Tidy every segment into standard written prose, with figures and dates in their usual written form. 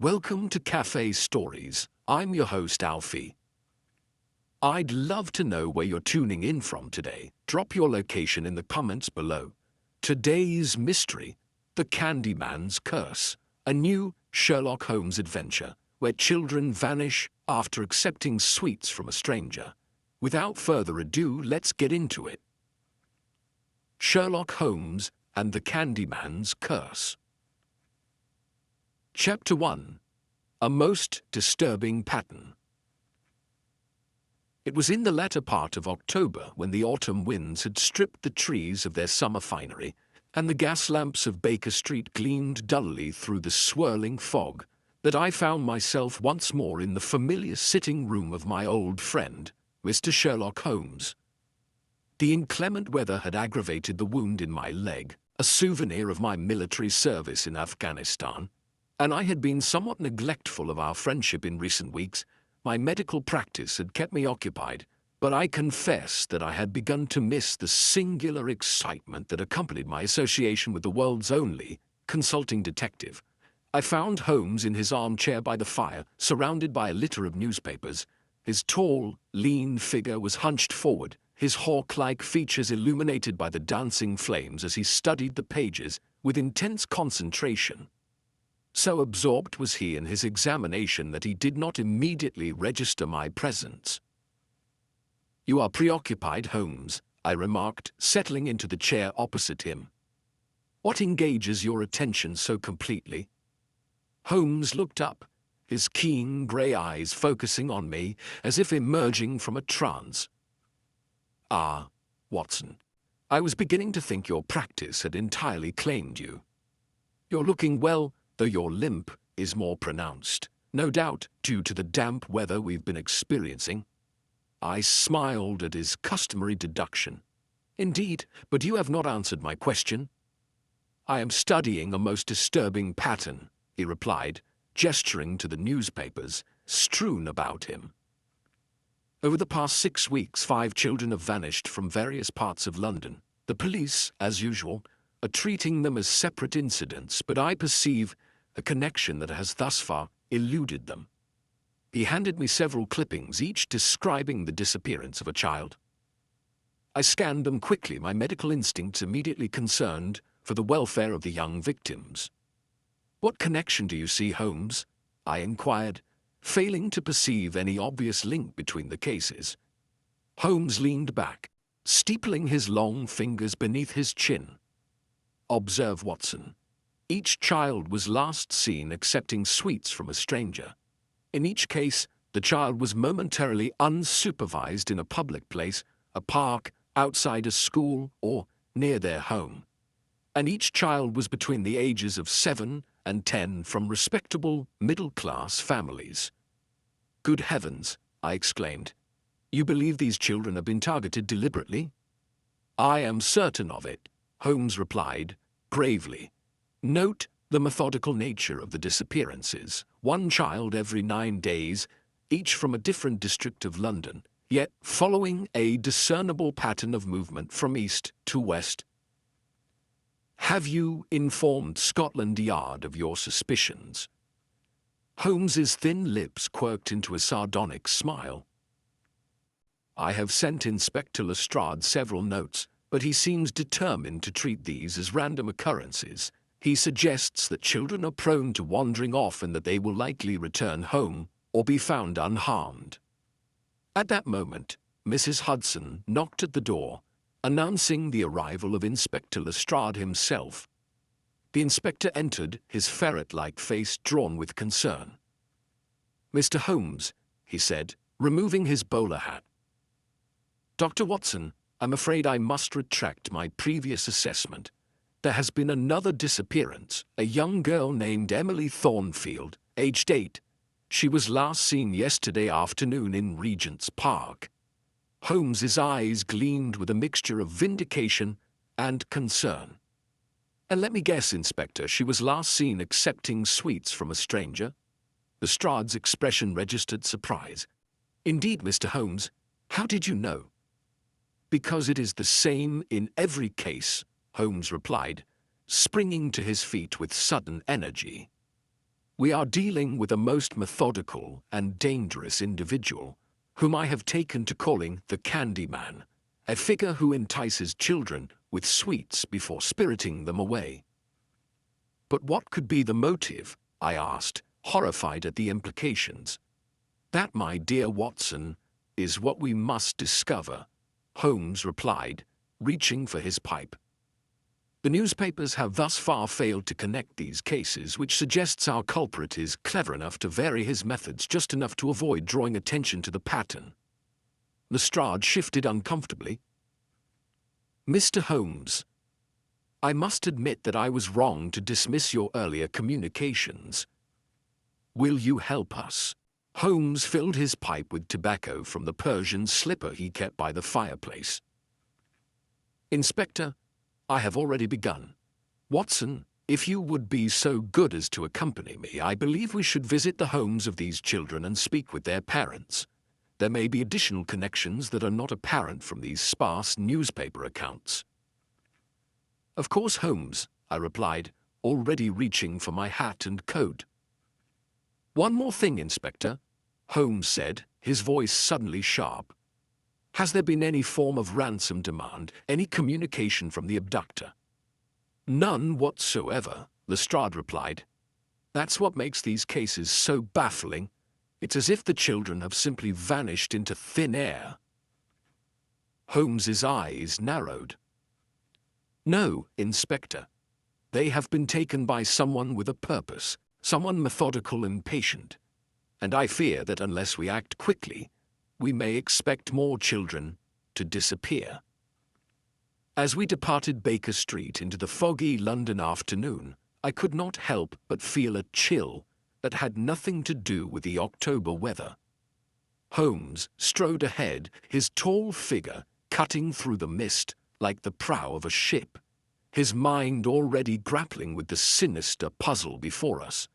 Welcome to Cafe Stories. I'm your host, Alfie. I'd love to know where you're tuning in from today. Drop your location in the comments below. Today's mystery, the Candyman's Curse, a new Sherlock Holmes adventure where children vanish after accepting sweets from a stranger. Without further ado, let's get into it. Sherlock Holmes and the Candyman's Curse. Chapter 1. A Most Disturbing Pattern. It was in the latter part of October, when the autumn winds had stripped the trees of their summer finery, and the gas lamps of Baker Street gleamed dully through the swirling fog, that I found myself once more in the familiar sitting room of my old friend, Mr. Sherlock Holmes. The inclement weather had aggravated the wound in my leg, a souvenir of my military service in Afghanistan, and I had been somewhat neglectful of our friendship in recent weeks. My medical practice had kept me occupied, but I confess that I had begun to miss the singular excitement that accompanied my association with the world's only consulting detective. I found Holmes in his armchair by the fire, surrounded by a litter of newspapers. His tall, lean figure was hunched forward, his hawk-like features illuminated by the dancing flames as he studied the pages with intense concentration. So absorbed was he in his examination that he did not immediately register my presence. "You are preoccupied, Holmes," I remarked, settling into the chair opposite him. "What engages your attention so completely?" Holmes looked up, his keen grey eyes focusing on me as if emerging from a trance. "Ah, Watson, I was beginning to think your practice had entirely claimed you. You're looking well, though your limp is more pronounced, no doubt due to the damp weather we've been experiencing." I smiled at his customary deduction. "Indeed, but you have not answered my question." "I am studying a most disturbing pattern," he replied, gesturing to the newspapers strewn about him. "Over the past 6 weeks, 5 children have vanished from various parts of London. The police, as usual, are treating them as separate incidents, but I perceive a connection that has thus far eluded them." He handed me several clippings, each describing the disappearance of a child. I scanned them quickly, my medical instincts immediately concerned for the welfare of the young victims. "What connection do you see, Holmes?" I inquired, failing to perceive any obvious link between the cases. Holmes leaned back, steepling his long fingers beneath his chin. "Observe, Watson. Each child was last seen accepting sweets from a stranger. In each case, the child was momentarily unsupervised in a public place, a park, outside a school, or near their home. And each child was between the ages of 7 and 10 from respectable, middle-class families." "Good heavens," I exclaimed. "You believe these children have been targeted deliberately?" "I am certain of it," Holmes replied, gravely. "Note the methodical nature of the disappearances. 1 child every 9 days, each from a different district of London, yet following a discernible pattern of movement from east to west." "Have you informed Scotland Yard of your suspicions?" Holmes's thin lips quirked into a sardonic smile. "I have sent Inspector Lestrade several notes, but he seems determined to treat these as random occurrences. He suggests that children are prone to wandering off and that they will likely return home or be found unharmed." At that moment, Mrs. Hudson knocked at the door, announcing the arrival of Inspector Lestrade himself. The inspector entered, his ferret-like face drawn with concern. "Mr. Holmes," he said, removing his bowler hat. "Dr. Watson, I'm afraid I must retract my previous assessment. There has been another disappearance, a young girl named Emily Thornfield, aged 8. She was last seen yesterday afternoon in Regent's Park." Holmes's eyes gleamed with a mixture of vindication and concern. "And let me guess, Inspector, she was last seen accepting sweets from a stranger?" Lestrade's expression registered surprise. "Indeed, Mr. Holmes. How did you know?" "Because it is the same in every case," Holmes replied, springing to his feet with sudden energy. We are dealing with a most methodical and dangerous individual, whom I have taken to calling the Candyman, a figure who entices children with sweets before spiriting them away. But what could be the motive? I asked, horrified at the implications. That, my dear Watson, is what we must discover, Holmes replied, reaching for his pipe. The newspapers have thus far failed to connect these cases, which suggests our culprit is clever enough to vary his methods just enough to avoid drawing attention to the pattern. Lestrade shifted uncomfortably. Mr. Holmes, I must admit that I was wrong to dismiss your earlier communications. Will you help us? Holmes filled his pipe with tobacco from the Persian slipper he kept by the fireplace. Inspector, I have already begun. Watson, if you would be so good as to accompany me, I believe we should visit the homes of these children and speak with their parents. There may be additional connections that are not apparent from these sparse newspaper accounts. Of course, Holmes, I replied, already reaching for my hat and coat. One more thing, Inspector, Holmes said, his voice suddenly sharp. Has there been any form of ransom demand, any communication from the abductor? None whatsoever, Lestrade replied. That's what makes these cases so baffling. It's as if the children have simply vanished into thin air. Holmes's eyes narrowed. No, Inspector. They have been taken by someone with a purpose, someone methodical and patient. And I fear that unless we act quickly, we may expect more children to disappear. As we departed Baker Street into the foggy London afternoon, I could not help but feel a chill that had nothing to do with the October weather. Holmes strode ahead, his tall figure cutting through the mist like the prow of a ship, his mind already grappling with the sinister puzzle before us.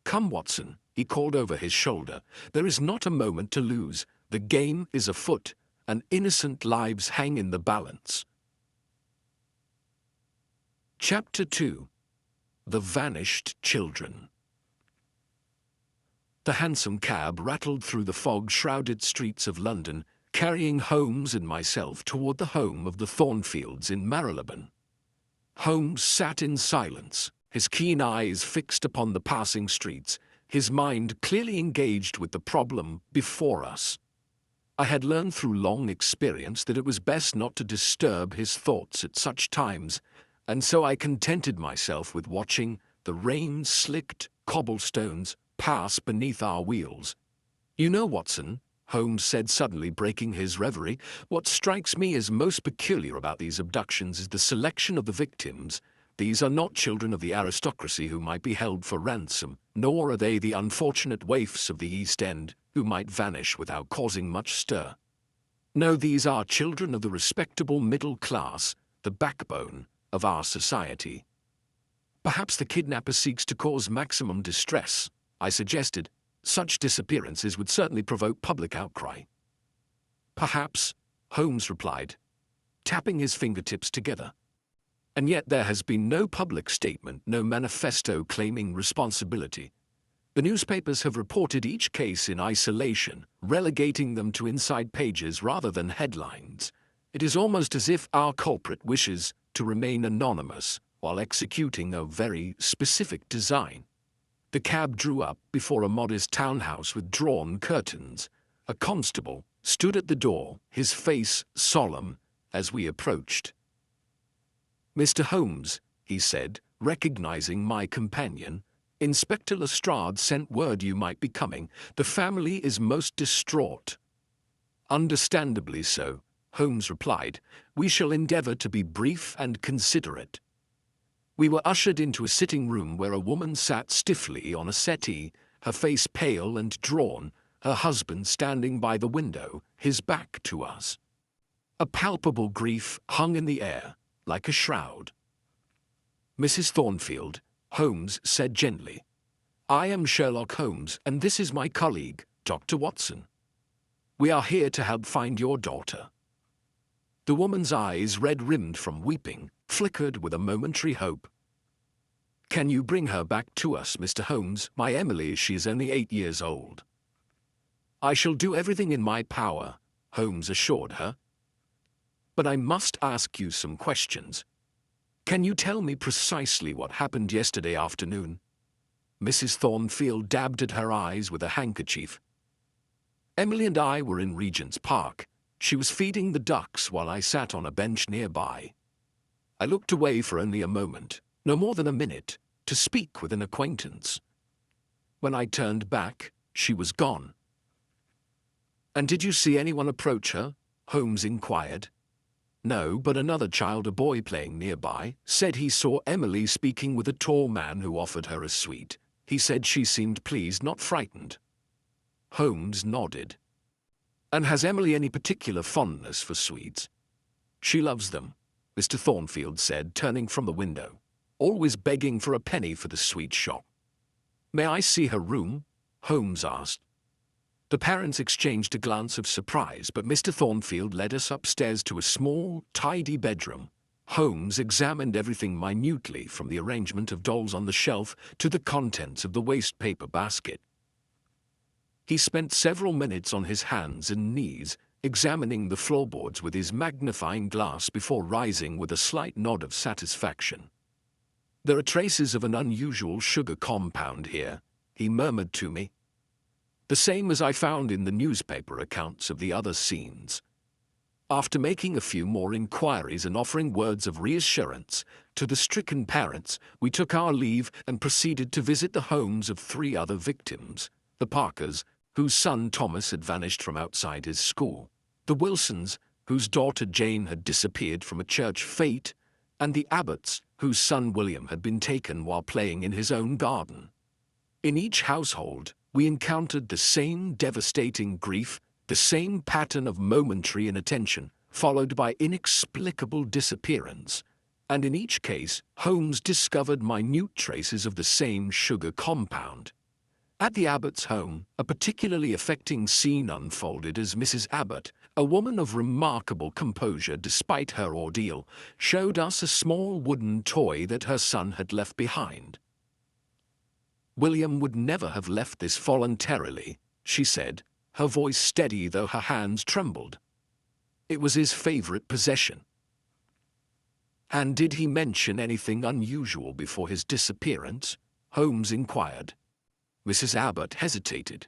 Come, Watson, he called over his shoulder. There is not a moment to lose. The game is afoot, and innocent lives hang in the balance. Chapter 2. The Vanished Children. The hansom cab rattled through the fog-shrouded streets of London, carrying Holmes and myself toward the home of the Thornfields in Marylebone. Holmes sat in silence, his keen eyes fixed upon the passing streets, his mind clearly engaged with the problem before us. I had learned through long experience that it was best not to disturb his thoughts at such times, and so I contented myself with watching the rain-slicked cobblestones pass beneath our wheels. You know, Watson, Holmes said suddenly, breaking his reverie, what strikes me as most peculiar about these abductions is the selection of the victims. These are not children of the aristocracy who might be held for ransom, nor are they the unfortunate waifs of the East End who might vanish without causing much stir. No, these are children of the respectable middle class, the backbone of our society. Perhaps the kidnapper seeks to cause maximum distress, I suggested. Such disappearances would certainly provoke public outcry. Perhaps, Holmes replied, tapping his fingertips together. And yet there has been no public statement, no manifesto claiming responsibility. The newspapers have reported each case in isolation, relegating them to inside pages rather than headlines. It is almost as if our culprit wishes to remain anonymous while executing a very specific design. The cab drew up before a modest townhouse with drawn curtains. A constable stood at the door, his face solemn, as we approached. Mr. Holmes, he said, recognizing my companion, Inspector Lestrade sent word you might be coming. The family is most distraught. Understandably so, Holmes replied. We shall endeavor to be brief and considerate. We were ushered into a sitting room where a woman sat stiffly on a settee, her face pale and drawn, her husband standing by the window, his back to us. A palpable grief hung in the air, like a shroud. Mrs. Thornfield, Holmes said gently, I am Sherlock Holmes, and this is my colleague, Dr. Watson. We are here to help find your daughter. The woman's eyes, red-rimmed from weeping, flickered with a momentary hope. Can you bring her back to us, Mr. Holmes? My Emily, she is only 8 years old. I shall do everything in my power, Holmes assured her. But I must ask you some questions. Can you tell me precisely what happened yesterday afternoon? Mrs. Thornfield dabbed at her eyes with a handkerchief. Emily and I were in Regent's Park. She was feeding the ducks while I sat on a bench nearby. I looked away for only a moment, no more than a minute, to speak with an acquaintance. When I turned back, she was gone. And did you see anyone approach her? Holmes inquired. No, but another child, a boy playing nearby, said he saw Emily speaking with a tall man who offered her a sweet. He said she seemed pleased, not frightened. Holmes nodded. And has Emily any particular fondness for sweets? She loves them, Mr. Thornfield said, turning from the window. Always begging for a penny for the sweet shop. May I see her room? Holmes asked. The parents exchanged a glance of surprise, but Mr. Thornfield led us upstairs to a small, tidy bedroom. Holmes examined everything minutely, from the arrangement of dolls on the shelf to the contents of the waste paper basket. He spent several minutes on his hands and knees, examining the floorboards with his magnifying glass before rising with a slight nod of satisfaction. There are traces of an unusual sugar compound here, he murmured to me. The same as I found in the newspaper accounts of the other scenes. After making a few more inquiries and offering words of reassurance to the stricken parents, we took our leave and proceeded to visit the homes of 3 other victims: the Parkers, whose son Thomas had vanished from outside his school; the Wilsons, whose daughter Jane had disappeared from a church fete; and the Abbotts, whose son William had been taken while playing in his own garden. In each household, we encountered the same devastating grief, the same pattern of momentary inattention, followed by inexplicable disappearance. And in each case, Holmes discovered minute traces of the same sugar compound. At the Abbotts' home, a particularly affecting scene unfolded as Mrs. Abbott, a woman of remarkable composure despite her ordeal, showed us a small wooden toy that her son had left behind. William would never have left this voluntarily, she said, her voice steady though her hands trembled. It was his favorite possession. And did he mention anything unusual before his disappearance? Holmes inquired. Mrs. Abbott hesitated.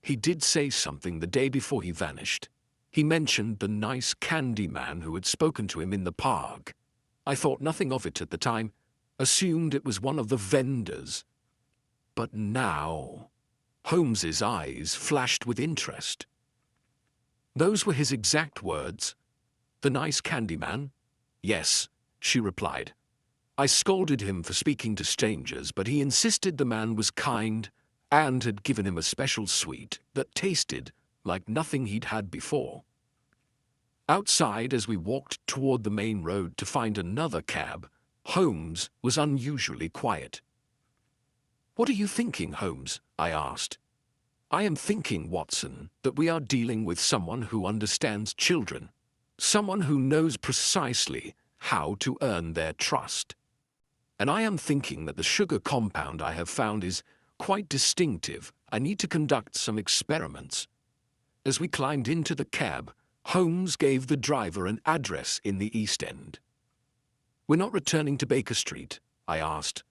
He did say something the day before he vanished. He mentioned the nice Candyman who had spoken to him in the park. I thought nothing of it at the time, assumed it was one of the vendors. But now, Holmes's eyes flashed with interest. Those were his exact words. The nice Candyman? Yes, she replied. I scolded him for speaking to strangers, but he insisted the man was kind and had given him a special sweet that tasted like nothing he'd had before. Outside, as we walked toward the main road to find another cab, Holmes was unusually quiet. What are you thinking, Holmes? I asked. I am thinking, Watson, that we are dealing with someone who understands children, someone who knows precisely how to earn their trust. And I am thinking that the sugar compound I have found is quite distinctive. I need to conduct some experiments. As we climbed into the cab, Holmes gave the driver an address in the East End. We're not returning to Baker Street? I asked.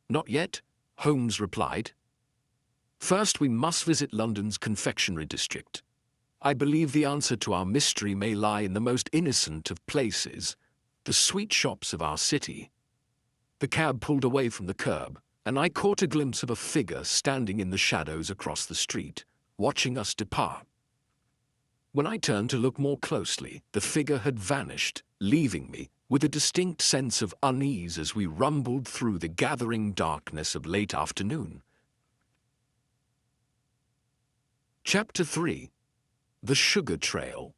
Not yet, Holmes replied. First, we must visit London's confectionery district. I believe the answer to our mystery may lie in the most innocent of places, the sweet shops of our city. The cab pulled away from the curb, and I caught a glimpse of a figure standing in the shadows across the street, watching us depart. When I turned to look more closely, the figure had vanished, leaving me with a distinct sense of unease as we rumbled through the gathering darkness of late afternoon. Chapter 3. The Sugar Trail.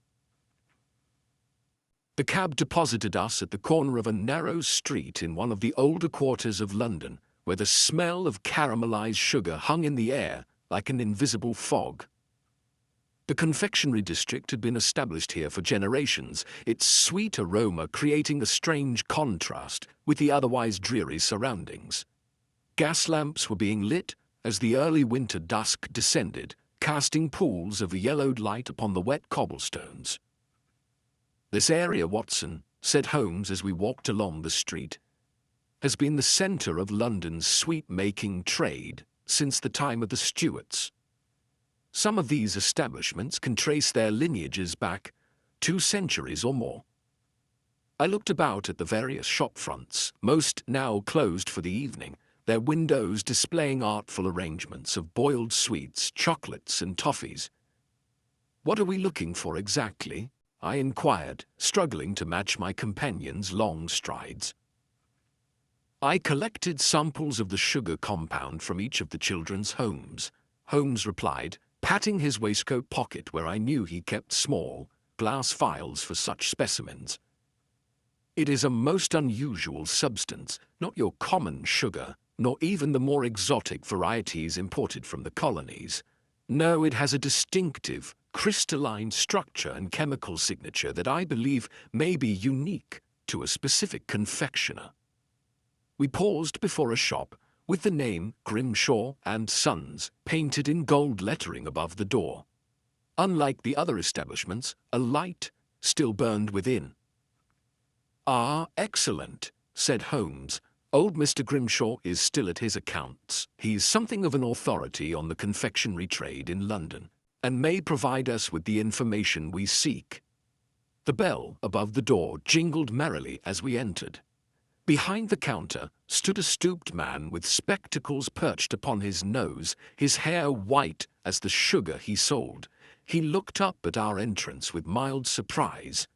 The cab deposited us at the corner of a narrow street in one of the older quarters of London, where the smell of caramelized sugar hung in the air like an invisible fog. The confectionery district had been established here for generations, its sweet aroma creating a strange contrast with the otherwise dreary surroundings. Gas lamps were being lit as the early winter dusk descended, casting pools of yellowed light upon the wet cobblestones. "This area, Watson," said Holmes as we walked along the street, "has been the centre of London's sweet-making trade since the time of the Stuarts. Some of these establishments can trace their lineages back 2 centuries or more." I looked about at the various shop fronts, most now closed for the evening, their windows displaying artful arrangements of boiled sweets, chocolates, and toffees. "What are we looking for exactly?" I inquired, struggling to match my companion's long strides. "I collected samples of the sugar compound from each of the children's homes," Holmes replied, patting his waistcoat pocket where I knew he kept small, glass vials for such specimens. "It is a most unusual substance, not your common sugar, nor even the more exotic varieties imported from the colonies. No, it has a distinctive, crystalline structure and chemical signature that I believe may be unique to a specific confectioner." We paused before a shop with the name Grimshaw and Sons painted in gold lettering above the door. Unlike the other establishments, a light still burned within. "Ah, excellent," said Holmes. "Old Mr. Grimshaw is still at his accounts. He's something of an authority on the confectionery trade in London, and may provide us with the information we seek." The bell above the door jingled merrily as we entered. Behind the counter stood a stooped man with spectacles perched upon his nose, his hair white as the sugar he sold. He looked up at our entrance with mild surprise.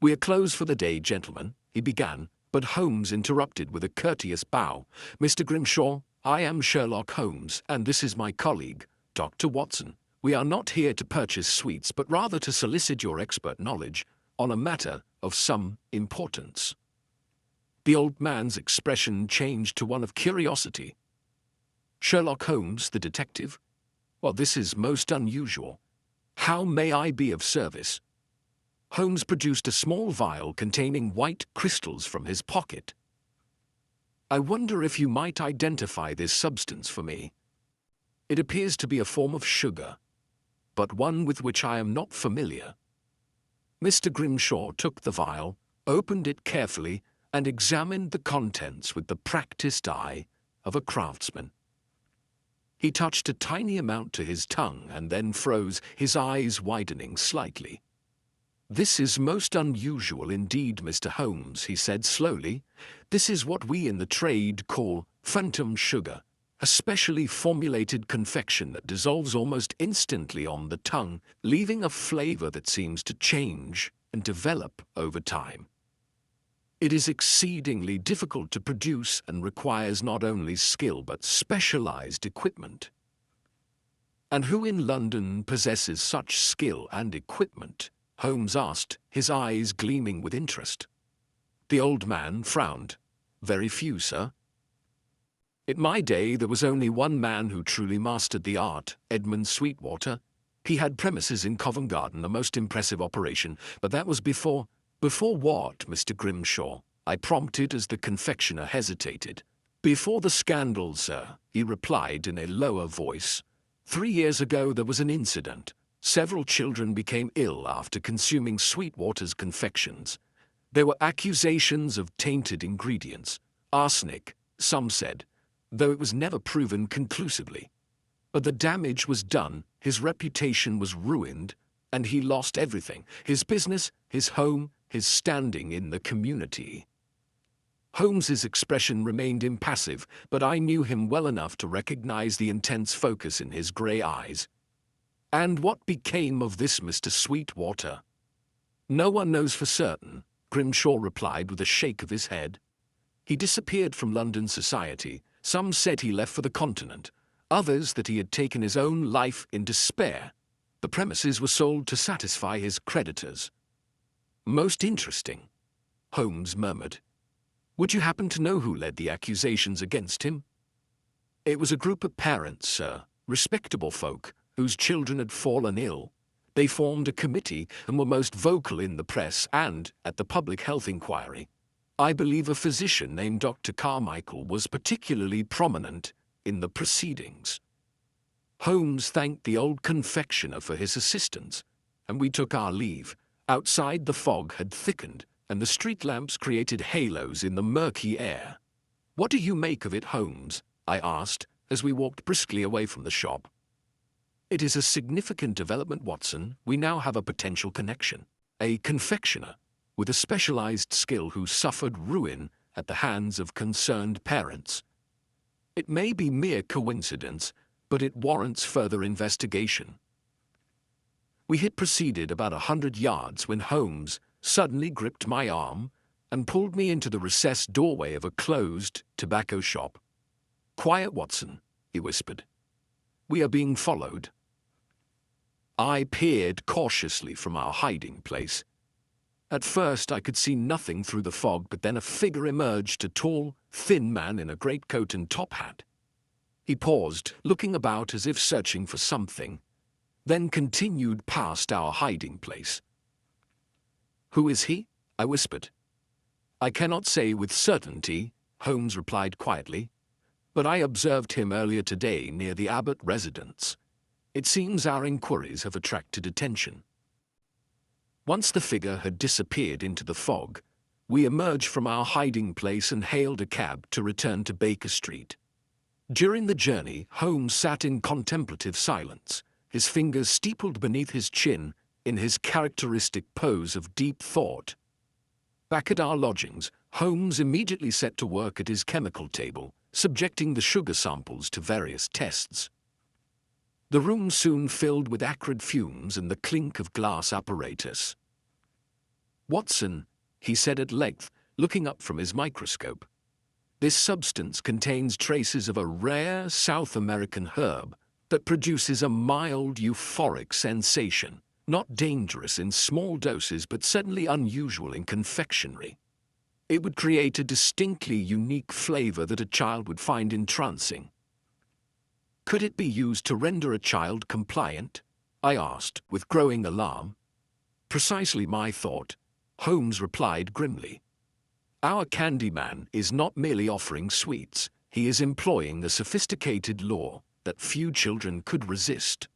"We are closed for the day, gentlemen," he began, but Holmes interrupted with a courteous bow. "Mr. Grimshaw, I am Sherlock Holmes, and this is my colleague, Dr. Watson. We are not here to purchase sweets, but rather to solicit your expert knowledge on a matter of some importance." The old man's expression changed to one of curiosity. "Sherlock Holmes, the detective? Well, this is most unusual. How may I be of service?" Holmes produced a small vial containing white crystals from his pocket. "I wonder if you might identify this substance for me. It appears to be a form of sugar, but one with which I am not familiar." Mr. Grimshaw took the vial, opened it carefully, and examined the contents with the practiced eye of a craftsman. He touched a tiny amount to his tongue and then froze, his eyes widening slightly. "This is most unusual indeed, Mr. Holmes," he said slowly. "This is what we in the trade call phantom sugar, a specially formulated confection that dissolves almost instantly on the tongue, leaving a flavor that seems to change and develop over time. It is exceedingly difficult to produce and requires not only skill but specialized equipment." "And who in London possesses such skill and equipment?" Holmes asked, his eyes gleaming with interest. The old man frowned. "Very few, sir. In my day there was only one man who truly mastered the art, Edmund Sweetwater. He had premises in Covent Garden, a most impressive operation, but that was before—" "Before what, Mr. Grimshaw?" I prompted as the confectioner hesitated. "Before the scandal, sir," he replied in a lower voice. 3 years ago there was an incident. Several children became ill after consuming Sweetwater's confections. There were accusations of tainted ingredients, arsenic, some said, though it was never proven conclusively. But the damage was done, his reputation was ruined, and he lost everything: his business, his home, his standing in the community." Holmes's expression remained impassive, but I knew him well enough to recognize the intense focus in his grey eyes. "And what became of this Mr. Sweetwater?" "No one knows for certain," Grimshaw replied with a shake of his head. "He disappeared from London society. Some said he left for the continent, others that he had taken his own life in despair. The premises were sold to satisfy his creditors." "Most interesting," Holmes murmured. "Would you happen to know who led the accusations against him?" "It was a group of parents, sir, respectable folk, whose children had fallen ill. They formed a committee and were most vocal in the press and at the public health inquiry. I believe a physician named Dr. Carmichael was particularly prominent in the proceedings. Holmes thanked the old confectioner for his assistance, and we took our leave. Outside, the fog had thickened, and the street lamps created halos in the murky air. "What do you make of it, Holmes?" I asked, as we walked briskly away from the shop. "It is a significant development, Watson. We now have a potential connection. A confectioner with a specialized skill who suffered ruin at the hands of concerned parents. It may be mere coincidence, but it warrants further investigation." We had proceeded about 100 yards when Holmes suddenly gripped my arm and pulled me into the recessed doorway of a closed tobacco shop. "Quiet, Watson," he whispered. "We are being followed." I peered cautiously from our hiding place. At first I could see nothing through the fog, but then a figure emerged, a tall, thin man in a greatcoat and top hat. He paused, looking about as if searching for something, then continued past our hiding place. "Who is he?" I whispered. "I cannot say with certainty," Holmes replied quietly, "but I observed him earlier today near the Abbott residence. It seems our inquiries have attracted attention." Once the figure had disappeared into the fog, we emerged from our hiding place and hailed a cab to return to Baker Street. During the journey, Holmes sat in contemplative silence, his fingers steepled beneath his chin in his characteristic pose of deep thought. Back at our lodgings, Holmes immediately set to work at his chemical table, subjecting the sugar samples to various tests. The room soon filled with acrid fumes and the clink of glass apparatus. "Watson," he said at length, looking up from his microscope, "this substance contains traces of a rare South American herb that produces a mild euphoric sensation, not dangerous in small doses but certainly unusual in confectionery. It would create a distinctly unique flavor that a child would find entrancing." "Could it be used to render a child compliant?" I asked, with growing alarm. "Precisely my thought," Holmes replied grimly. "Our Candyman is not merely offering sweets, he is employing a sophisticated law that few children could resist."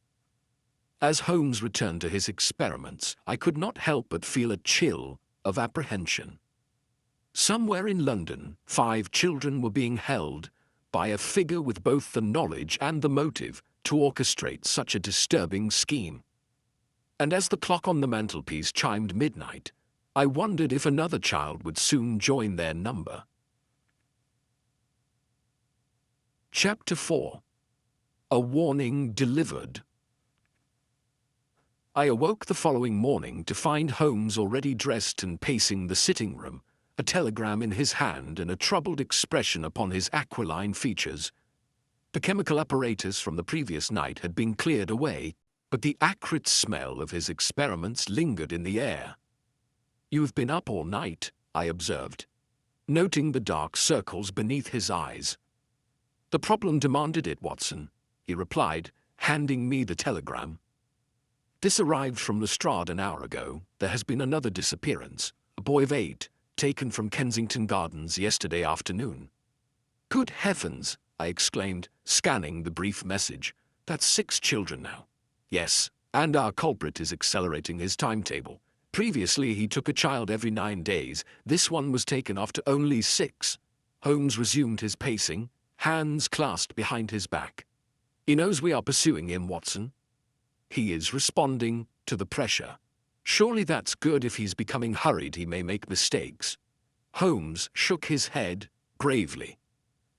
As Holmes returned to his experiments, I could not help but feel a chill of apprehension. Somewhere in London, 5 children were being held by a figure with both the knowledge and the motive to orchestrate such a disturbing scheme. And as the clock on the mantelpiece chimed midnight, I wondered if another child would soon join their number. Chapter 4. A Warning Delivered. I awoke the following morning to find Holmes already dressed and pacing the sitting room, a telegram in his hand and a troubled expression upon his aquiline features. The chemical apparatus from the previous night had been cleared away, but the acrid smell of his experiments lingered in the air. "You've been up all night," I observed, noting the dark circles beneath his eyes. "The problem demanded it, Watson," he replied, handing me the telegram. "This arrived from Lestrade an hour ago. There has been another disappearance, a boy of 8, taken from Kensington Gardens yesterday afternoon." "Good heavens!" I exclaimed, scanning the brief message. "That's 6 children now." "Yes, and our culprit is accelerating his timetable. Previously he took a child every 9 days. This one was taken after only 6. Holmes resumed his pacing, hands clasped behind his back. "He knows we are pursuing him, Watson. He is responding to the pressure. Surely that's good. If he's becoming hurried, he may make mistakes." Holmes shook his head gravely.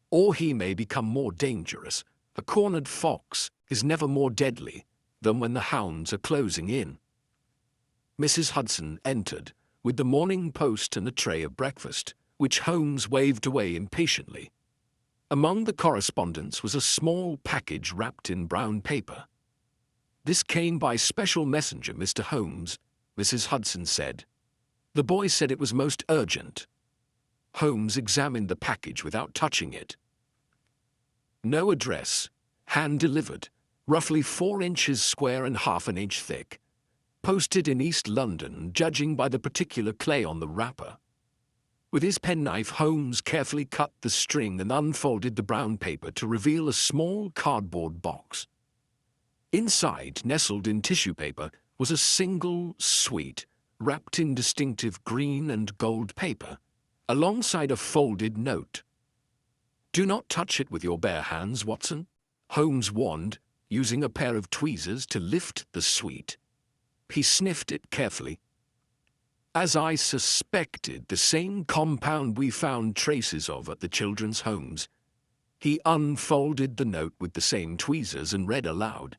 "Or he may become more dangerous. A cornered fox is never more deadly than when the hounds are closing in." Mrs. Hudson entered, with the Morning Post and a tray of breakfast, which Holmes waved away impatiently. Among the correspondence was a small package wrapped in brown paper. "This came by special messenger, Mr. Holmes," Mrs. Hudson said. "The boy said it was most urgent." Holmes examined the package without touching it. "No address. Hand-delivered. roughly 4 inches square and half an inch thick, posted in East London, judging by the particular clay on the wrapper. With his penknife, Holmes carefully cut the string and unfolded the brown paper to reveal a small cardboard box. Inside, nestled in tissue paper, was a single sweet, wrapped in distinctive green and gold paper, alongside a folded note. "Do not touch it with your bare hands, Watson," Holmes warned, using a pair of tweezers to lift the sweet. He sniffed it carefully. As I suspected, the same compound we found traces of at the children's homes. He unfolded the note with the same tweezers and read aloud,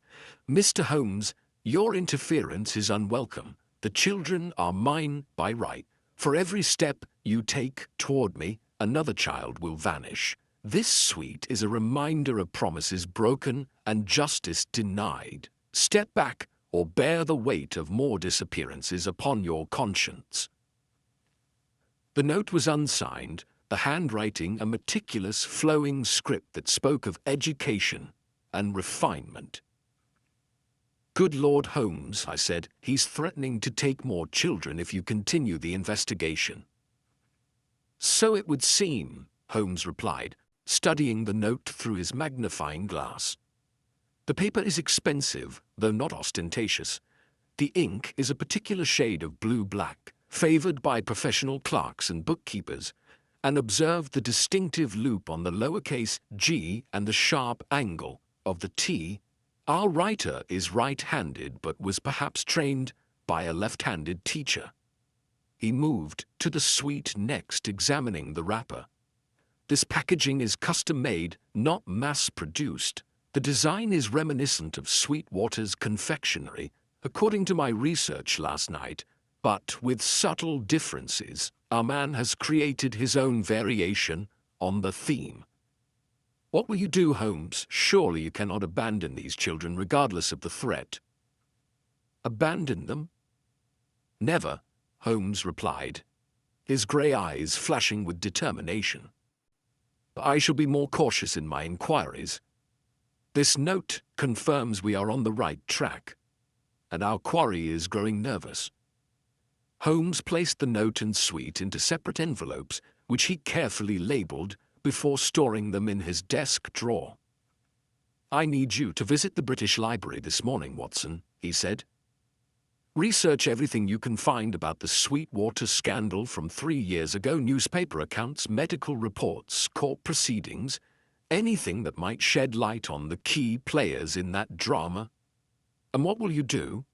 "Mr. Holmes, your interference is unwelcome. The children are mine by right. For every step you take toward me, another child will vanish. This sweet is a reminder of promises broken and justice denied. Step back or bear the weight of more disappearances upon your conscience." The note was unsigned, the handwriting a meticulous, flowing script that spoke of education and refinement. "Good Lord, Holmes," I said, "he's threatening to take more children if you continue the investigation." "So it would seem," Holmes replied, studying the note through his magnifying glass. "The paper is expensive, though not ostentatious. The ink is a particular shade of blue-black, favored by professional clerks and bookkeepers, and observe the distinctive loop on the lowercase g and the sharp angle of the T. Our writer is right-handed but was perhaps trained by a left-handed teacher." He moved to the sweet next, examining the wrapper. "This packaging is custom-made, not mass-produced. The design is reminiscent of Sweetwater's confectionery, according to my research last night, but with subtle differences. Our man has created his own variation on the theme." "What will you do, Holmes? Surely you cannot abandon these children regardless of the threat." "Abandon them?" "Never," Holmes replied, his grey eyes flashing with determination. "I shall be more cautious in my inquiries. This note confirms we are on the right track, and our quarry is growing nervous." Holmes placed the note and sweet into separate envelopes, which he carefully labelled before storing them in his desk drawer. "I need you to visit the British Library this morning, Watson," he said. "Research everything you can find about the Sweetwater scandal from 3 years ago, newspaper accounts, medical reports, court proceedings, anything that might shed light on the key players in that drama." "And what will you do?"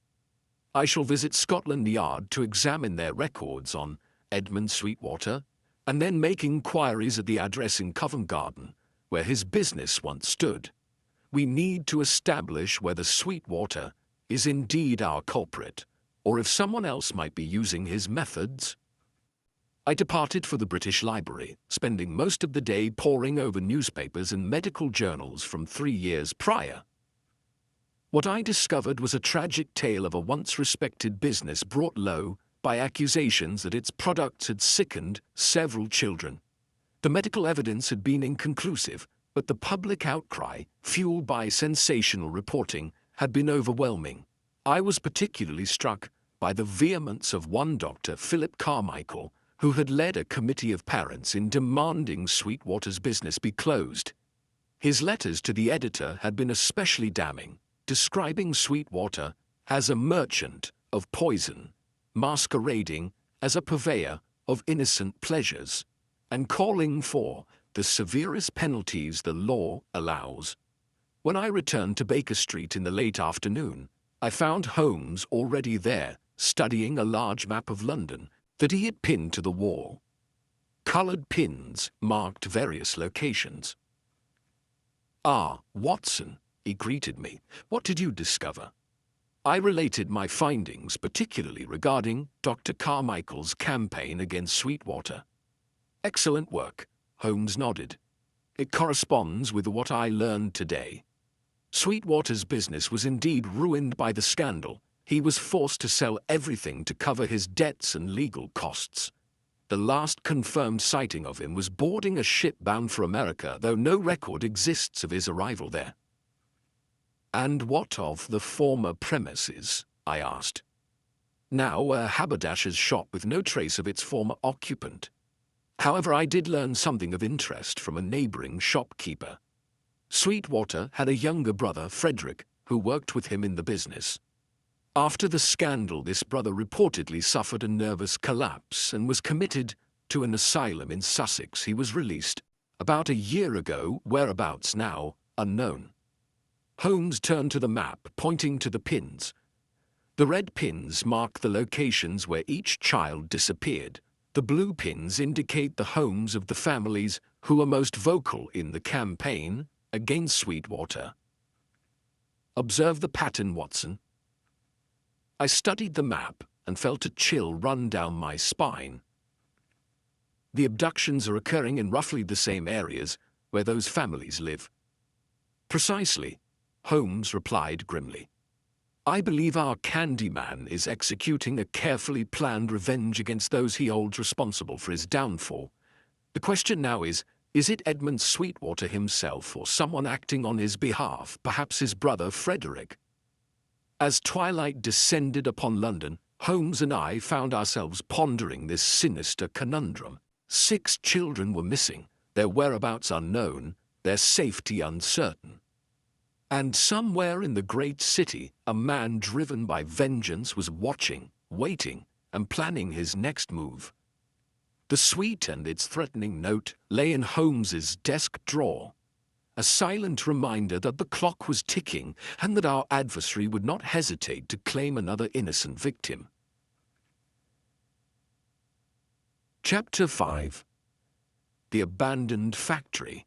"I shall visit Scotland Yard to examine their records on Edmund Sweetwater, and then make inquiries at the address in Covent Garden, where his business once stood. We need to establish whether Sweetwater is indeed our culprit, or if someone else might be using his methods." I departed for the British Library, spending most of the day poring over newspapers and medical journals from 3 years prior. What I discovered was a tragic tale of a once-respected business brought low by accusations that its products had sickened several children. The medical evidence had been inconclusive, but the public outcry, fueled by sensational reporting, had been overwhelming. I was particularly struck by the vehemence of one doctor, Philip Carmichael, who had led a committee of parents in demanding Sweetwater's business be closed. His letters to the editor had been especially damning, describing Sweetwater as a merchant of poison, masquerading as a purveyor of innocent pleasures, and calling for the severest penalties the law allows. When I returned to Baker Street in the late afternoon, I found Holmes already there, studying a large map of London that he had pinned to the wall. Coloured pins marked various locations. "Ah, Watson," he greeted me. "What did you discover?" I related my findings, particularly regarding Dr. Carmichael's campaign against Sweetwater. "Excellent work," Holmes nodded. "It corresponds with what I learned today. Sweetwater's business was indeed ruined by the scandal. He was forced to sell everything to cover his debts and legal costs. The last confirmed sighting of him was boarding a ship bound for America, though no record exists of his arrival there." "And what of the former premises?" I asked. "Now a haberdasher's shop with no trace of its former occupant." However, I did learn something of interest from a neighboring shopkeeper. Sweetwater had a younger brother, Frederick, who worked with him in the business. After the scandal, this brother reportedly suffered a nervous collapse and was committed to an asylum in Sussex. He was released about a year ago, whereabouts now unknown. Holmes turned to the map, pointing to the pins. The red pins mark the locations where each child disappeared. The blue pins indicate the homes of the families who were most vocal in the campaign against Sweetwater. "Observe the pattern, Watson." I studied the map and felt a chill run down my spine. The abductions are occurring in roughly the same areas where those families live. "Precisely," Holmes replied grimly. "I believe our Candyman is executing a carefully planned revenge against those he holds responsible for his downfall. The question now is it Edmund Sweetwater himself or someone acting on his behalf, perhaps his brother Frederick?" As twilight descended upon London, Holmes and I found ourselves pondering this sinister conundrum. 6 children were missing, their whereabouts unknown, their safety uncertain. And somewhere in the great city, a man driven by vengeance was watching, waiting, and planning his next move. The suite and its threatening note lay in Holmes's desk drawer, a silent reminder that the clock was ticking and that our adversary would not hesitate to claim another innocent victim. Chapter 5. The Abandoned Factory.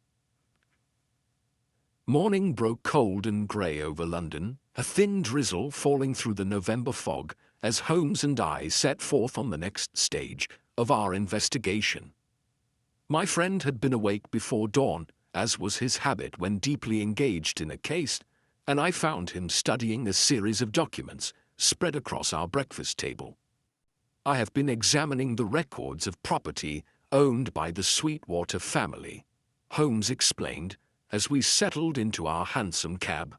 Morning broke cold and grey over London, a thin drizzle falling through the November fog as Holmes and I set forth on the next stage of our investigation. My friend had been awake before dawn, as was his habit when deeply engaged in a case, and I found him studying a series of documents spread across our breakfast table. "I have been examining the records of property owned by the Sweetwater family," Holmes explained, as we settled into our hansom cab.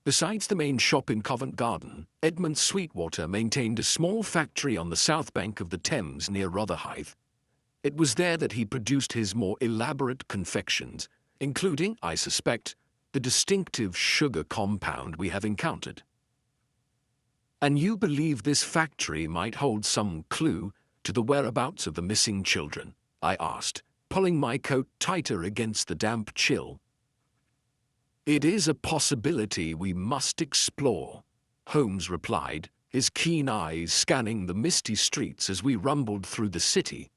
Besides the main shop in Covent Garden, Edmund Sweetwater maintained a small factory on the south bank of the Thames near Rotherhithe. It was there that he produced his more elaborate confections, including, I suspect, the distinctive sugar compound we have encountered. "And you believe this factory might hold some clue to the whereabouts of the missing children?" I asked, pulling my coat tighter against the damp chill. "It is a possibility we must explore," Holmes replied, his keen eyes scanning the misty streets as we rumbled through the city.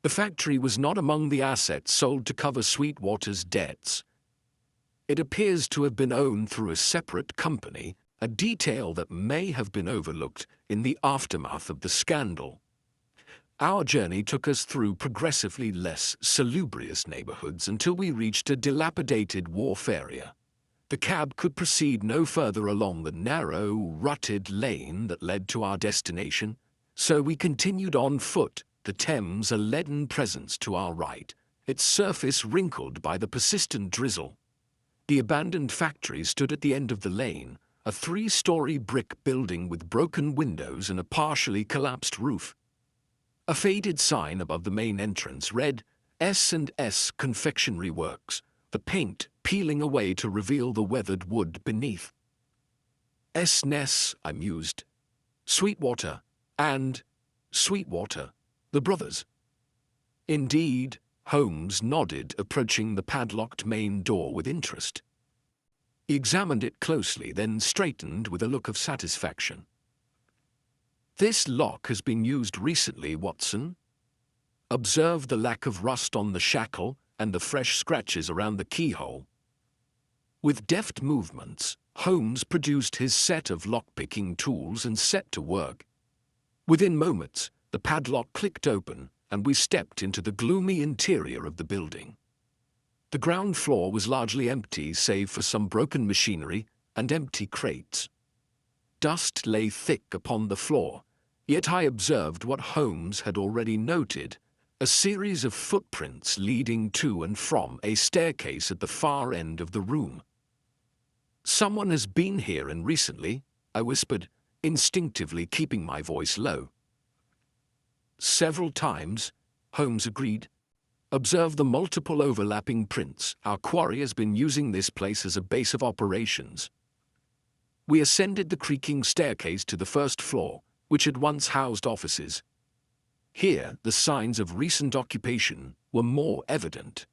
The factory was not among the assets sold to cover Sweetwater's debts. It appears to have been owned through a separate company, a detail that may have been overlooked in the aftermath of the scandal. Our journey took us through progressively less salubrious neighborhoods until we reached a dilapidated wharf area. The cab could proceed no further along the narrow, rutted lane that led to our destination, so we continued on foot, the Thames a leaden presence to our right, its surface wrinkled by the persistent drizzle. The abandoned factory stood at the end of the lane, a 3-story brick building with broken windows and a partially collapsed roof. A faded sign above the main entrance read S&S Confectionery Works, the paint peeling away to reveal the weathered wood beneath. S&S, I mused. Sweetwater and Sweetwater, the brothers. Indeed, Holmes nodded, approaching the padlocked main door with interest. He examined it closely, then straightened with a look of satisfaction. "This lock has been used recently, Watson. Observe the lack of rust on the shackle and the fresh scratches around the keyhole." With deft movements, Holmes produced his set of lock-picking tools and set to work. Within moments, the padlock clicked open, and we stepped into the gloomy interior of the building. The ground floor was largely empty save for some broken machinery and empty crates. Dust lay thick upon the floor, yet I observed what Holmes had already noted, a series of footprints leading to and from a staircase at the far end of the room. "Someone has been here and recently," I whispered, instinctively keeping my voice low. "Several times," Holmes agreed. "Observe the multiple overlapping prints. Our quarry has been using this place as a base of operations." We ascended the creaking staircase to the first floor, which had once housed offices. Here, the signs of recent occupation were more evident.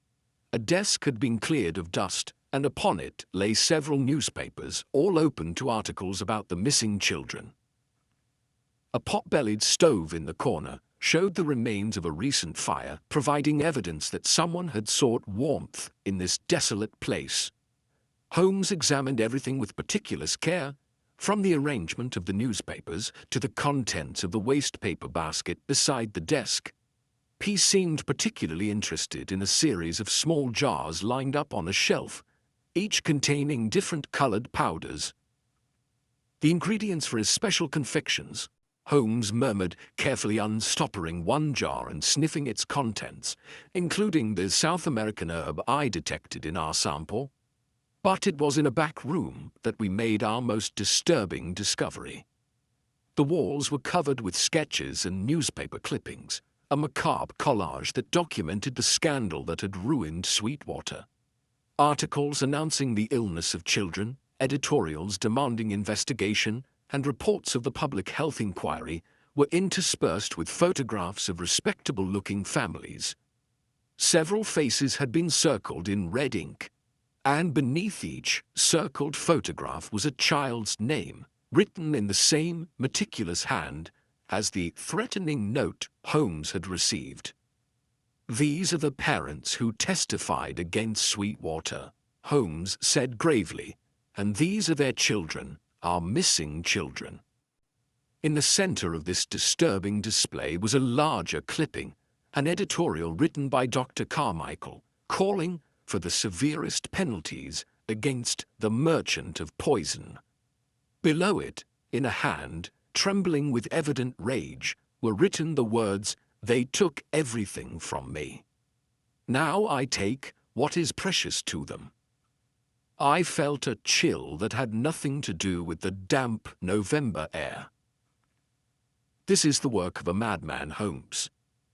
A desk had been cleared of dust, and upon it lay several newspapers, all open to articles about the missing children. A pot-bellied stove in the corner showed the remains of a recent fire, providing evidence that someone had sought warmth in this desolate place. Holmes examined everything with meticulous care, from the arrangement of the newspapers to the contents of the waste paper basket beside the desk. He seemed particularly interested in a series of small jars lined up on a shelf, each containing different colored powders. "The ingredients for his special confections," Holmes murmured, carefully unstoppering one jar and sniffing its contents, "including the South American herb I detected in our sample." But it was in a back room that we made our most disturbing discovery. The walls were covered with sketches and newspaper clippings, a macabre collage that documented the scandal that had ruined Sweetwater. Articles announcing the illness of children, editorials demanding investigation, and reports of the public health inquiry were interspersed with photographs of respectable-looking families. Several faces had been circled in red ink, and beneath each circled photograph was a child's name, written in the same meticulous hand as the threatening note Holmes had received. "These are the parents who testified against Sweetwater," Holmes said gravely, "and these are their children, our missing children." In the center of this disturbing display was a larger clipping, an editorial written by Dr. Carmichael, calling for the severest penalties against the merchant of poison. Below it, in a hand, trembling with evident rage, were written the words, "They took everything from me. Now I take what is precious to them." I felt a chill that had nothing to do with the damp November air. "This is the work of a madman, Holmes.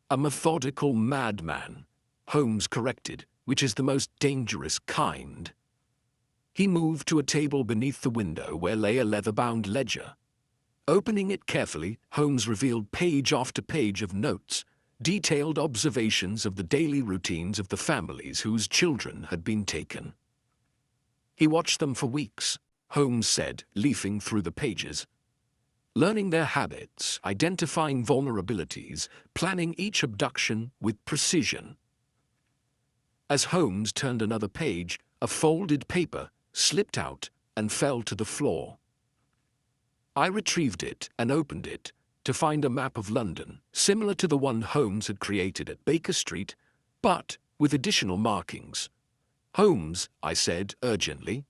A methodical madman," Holmes corrected, "which is the most dangerous kind." He moved to a table beneath the window where lay a leather-bound ledger. Opening it carefully, Holmes revealed page after page of notes, detailed observations of the daily routines of the families whose children had been taken. He watched them for weeks, Holmes said, leafing through the pages. Learning their habits, identifying vulnerabilities, planning each abduction with precision. As Holmes turned another page, a folded paper slipped out and fell to the floor. I retrieved it and opened it to find a map of London, similar to the one Holmes had created at Baker Street, but with additional markings. "Holmes," I said urgently,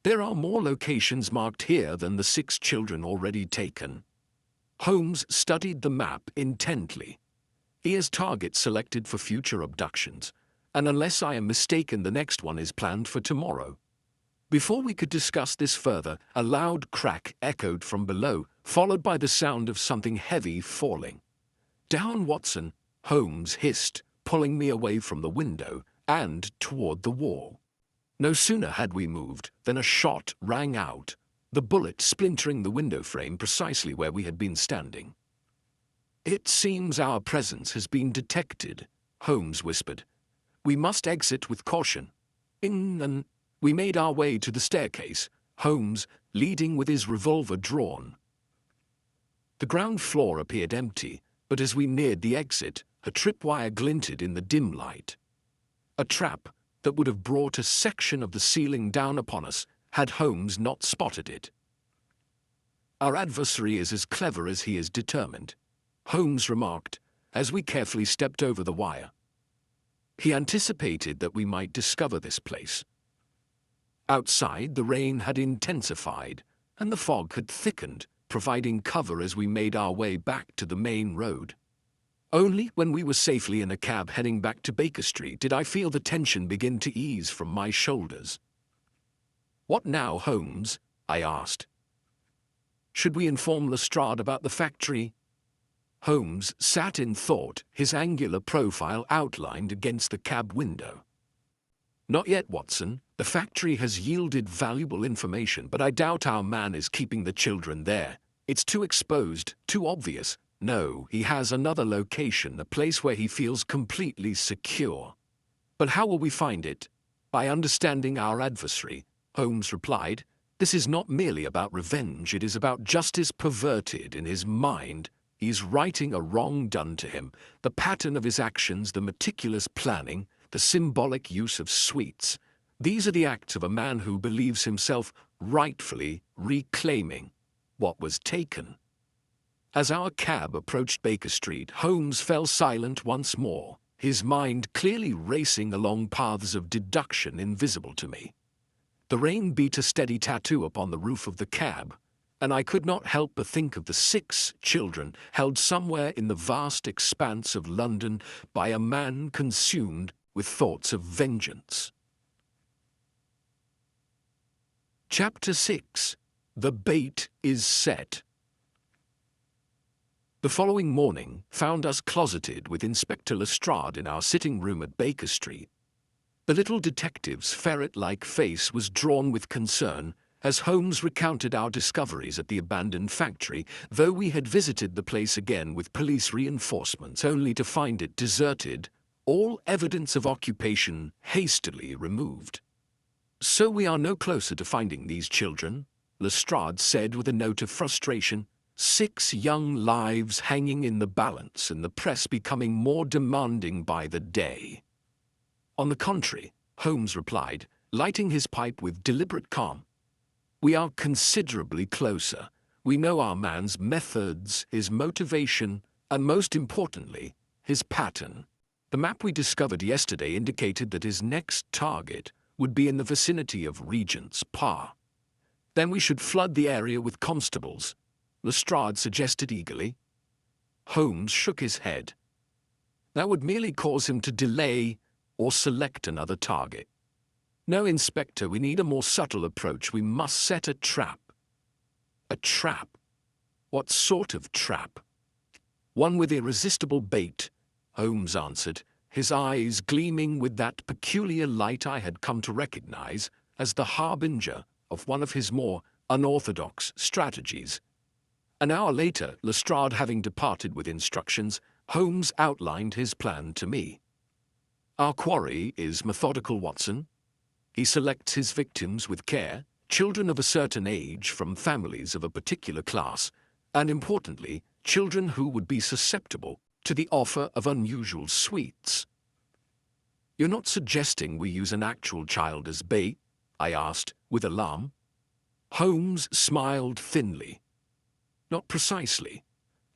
"there are more locations marked here than the 6 children already taken." Holmes studied the map intently. "He has targets selected for future abductions, and unless I am mistaken, the next one is planned for tomorrow." Before we could discuss this further, a loud crack echoed from below, followed by the sound of something heavy falling. "Down, Watson," Holmes hissed, pulling me away from the window and toward the wall. No sooner had we moved than a shot rang out, the bullet splintering the window frame precisely where we had been standing. "It seems our presence has been detected," Holmes whispered. "We must exit with caution." We made our way to the staircase, Holmes leading with his revolver drawn. The ground floor appeared empty, but as we neared the exit, a tripwire glinted in the dim light. A trap that would have brought a section of the ceiling down upon us had Holmes not spotted it. "Our adversary is as clever as he is determined," Holmes remarked, as we carefully stepped over the wire. He anticipated that we might discover this place. Outside, the rain had intensified, and the fog had thickened, providing cover as we made our way back to the main road. Only when we were safely in a cab heading back to Baker Street did I feel the tension begin to ease from my shoulders. "What now, Holmes?" I asked. "Should we inform Lestrade about the factory?" Holmes sat in thought, his angular profile outlined against the cab window. "Not yet, Watson. The factory has yielded valuable information, but I doubt our man is keeping the children there. It's too exposed, too obvious. No, he has another location, a place where he feels completely secure." "But how will we find it?" "By understanding our adversary," Holmes replied. "This is not merely about revenge, it is about justice perverted in his mind. He's righting a wrong done to him, the pattern of his actions, the meticulous planning, the symbolic use of sweets. These are the acts of a man who believes himself rightfully reclaiming what was taken." As our cab approached Baker Street, Holmes fell silent once more, his mind clearly racing along paths of deduction invisible to me. The rain beat a steady tattoo upon the roof of the cab, and I could not help but think of the 6 children held somewhere in the vast expanse of London by a man consumed with thoughts of vengeance. Chapter 6. The Bait is Set. The following morning found us closeted with Inspector Lestrade in our sitting room at Baker Street. The little detective's ferret-like face was drawn with concern as Holmes recounted our discoveries at the abandoned factory, though we had visited the place again with police reinforcements only to find it deserted, all evidence of occupation hastily removed. "So we are no closer to finding these children," Lestrade said with a note of frustration. 6 young lives hanging in the balance and the press becoming more demanding by the day. "On the contrary," Holmes replied, lighting his pipe with deliberate calm. "We are considerably closer. We know our man's methods, his motivation, and most importantly, his pattern. The map we discovered yesterday indicated that his next target would be in the vicinity of Regent's Park. Then we should flood the area with constables," Lestrade suggested eagerly. Holmes shook his head. "That would merely cause him to delay or select another target. No, Inspector, we need a more subtle approach. We must set a trap." "A trap? What sort of trap?" "One with irresistible bait," Holmes answered, his eyes gleaming with that peculiar light I had come to recognize as the harbinger of one of his more unorthodox strategies. An hour later, Lestrade having departed with instructions, Holmes outlined his plan to me. "Our quarry is methodical, Watson. He selects his victims with care, children of a certain age from families of a particular class, and importantly, children who would be susceptible to the offer of unusual sweets." "You're not suggesting we use an actual child as bait?" I asked, with alarm. Holmes smiled thinly. "Not precisely.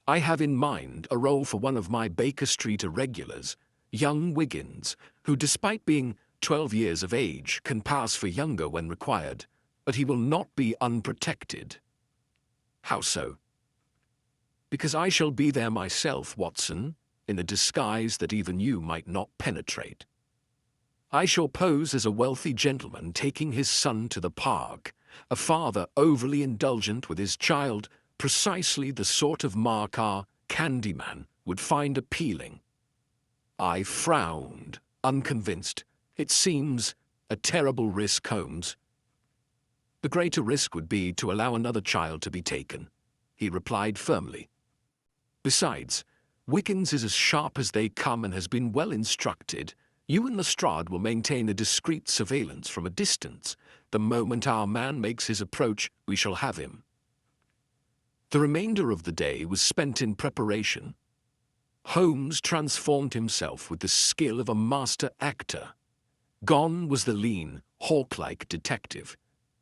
I have in mind a role for one of my Baker Street irregulars, young Wiggins, who despite being 12 years of age can pass for younger when required, but he will not be unprotected." "How so?" "Because I shall be there myself, Watson, in a disguise that even you might not penetrate. I shall pose as a wealthy gentleman taking his son to the park, a father overly indulgent with his child, precisely the sort of mark our Candyman would find appealing." I frowned, unconvinced. "It seems a terrible risk, Holmes." "The greater risk would be to allow another child to be taken," he replied firmly. "Besides, Wiggins is as sharp as they come and has been well instructed. You and Lestrade will maintain a discreet surveillance from a distance. The moment our man makes his approach, we shall have him." The remainder of the day was spent in preparation. Holmes transformed himself with the skill of a master actor. Gone was the lean, hawk-like detective,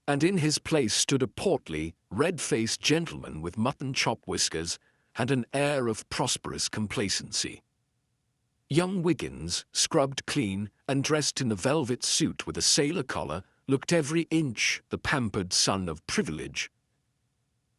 and in his place stood a portly, red-faced gentleman with mutton-chop whiskers and an air of prosperous complacency. Young Wiggins, scrubbed clean and dressed in a velvet suit with a sailor collar, looked every inch the pampered son of privilege.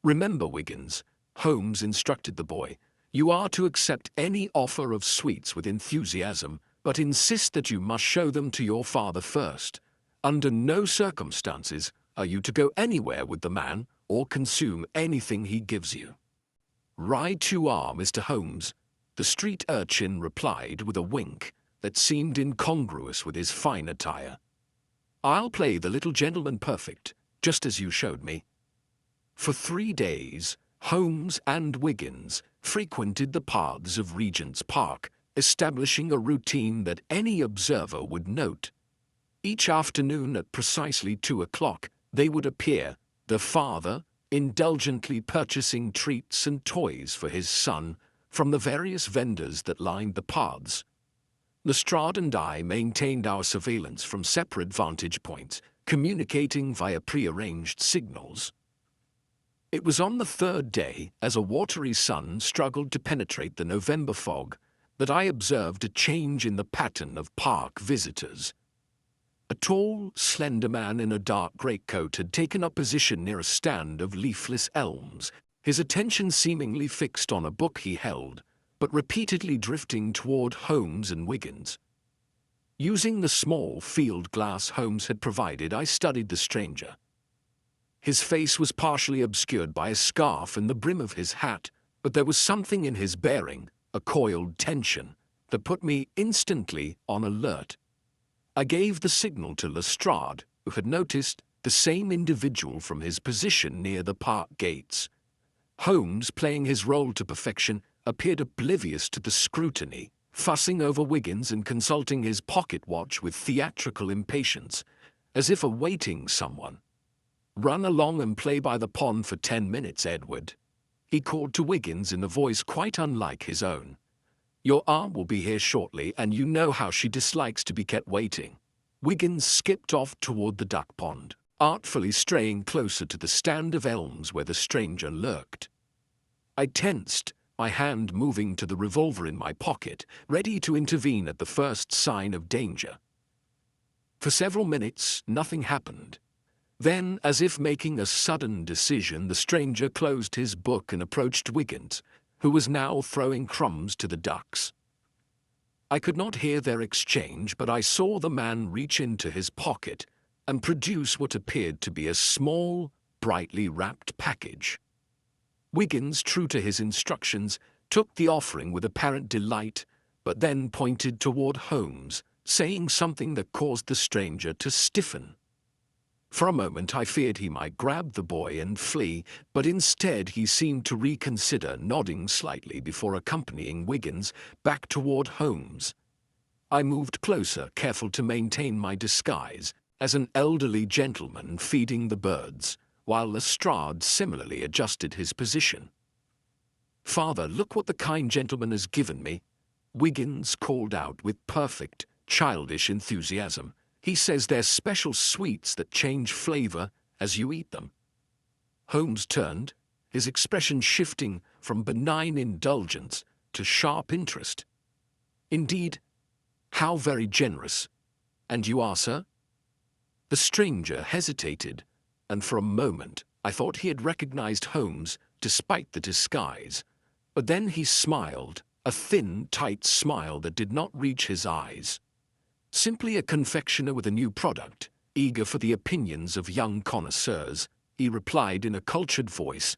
"Remember, Wiggins," Holmes instructed the boy, "you are to accept any offer of sweets with enthusiasm, but insist that you must show them to your father first. Under no circumstances Are you to go anywhere with the man, or consume anything he gives you?" "Right you are, Mr. Holmes," the street urchin replied with a wink that seemed incongruous with his fine attire. "I'll play the little gentleman perfect, just as you showed me." For 3 days, Holmes and Wiggins frequented the paths of Regent's Park, establishing a routine that any observer would note. Each afternoon at precisely 2 o'clock, they would appear, the father indulgently purchasing treats and toys for his son from the various vendors that lined the paths. Lestrade and I maintained our surveillance from separate vantage points, communicating via prearranged signals. It was on the 3rd day, as a watery sun struggled to penetrate the November fog, that I observed a change in the pattern of park visitors. A tall, slender man in a dark greatcoat had taken up position near a stand of leafless elms, his attention seemingly fixed on a book he held, but repeatedly drifting toward Holmes and Wiggins. Using the small field glass Holmes had provided, I studied the stranger. His face was partially obscured by a scarf and the brim of his hat, but there was something in his bearing, a coiled tension, that put me instantly on alert. I gave the signal to Lestrade, who had noticed the same individual from his position near the park gates. Holmes, playing his role to perfection, appeared oblivious to the scrutiny, fussing over Wiggins and consulting his pocket watch with theatrical impatience, as if awaiting someone. "Run along and play by the pond for 10 minutes, Edward," he called to Wiggins in a voice quite unlike his own. "Your aunt will be here shortly, and you know how she dislikes to be kept waiting." Wiggins skipped off toward the duck pond, artfully straying closer to the stand of elms where the stranger lurked. I tensed, my hand moving to the revolver in my pocket, ready to intervene at the first sign of danger. For several minutes, nothing happened. Then, as if making a sudden decision, the stranger closed his book and approached Wiggins, who was now throwing crumbs to the ducks. I could not hear their exchange, but I saw the man reach into his pocket and produce what appeared to be a small, brightly wrapped package. Wiggins, true to his instructions, took the offering with apparent delight, but then pointed toward Holmes, saying something that caused the stranger to stiffen. For a moment I feared he might grab the boy and flee, but instead he seemed to reconsider, nodding slightly before accompanying Wiggins back toward Holmes. I moved closer, careful to maintain my disguise, as an elderly gentleman feeding the birds, while Lestrade similarly adjusted his position. "Father, look what the kind gentleman has given me," Wiggins called out with perfect, childish enthusiasm. "He says they're special sweets that change flavor as you eat them." Holmes turned, his expression shifting from benign indulgence to sharp interest. "Indeed, how very generous. And you are, sir?" The stranger hesitated, and for a moment I thought he had recognized Holmes despite the disguise. But then he smiled, a thin, tight smile that did not reach his eyes. "Simply a confectioner with a new product, eager for the opinions of young connoisseurs," he replied in a cultured voice.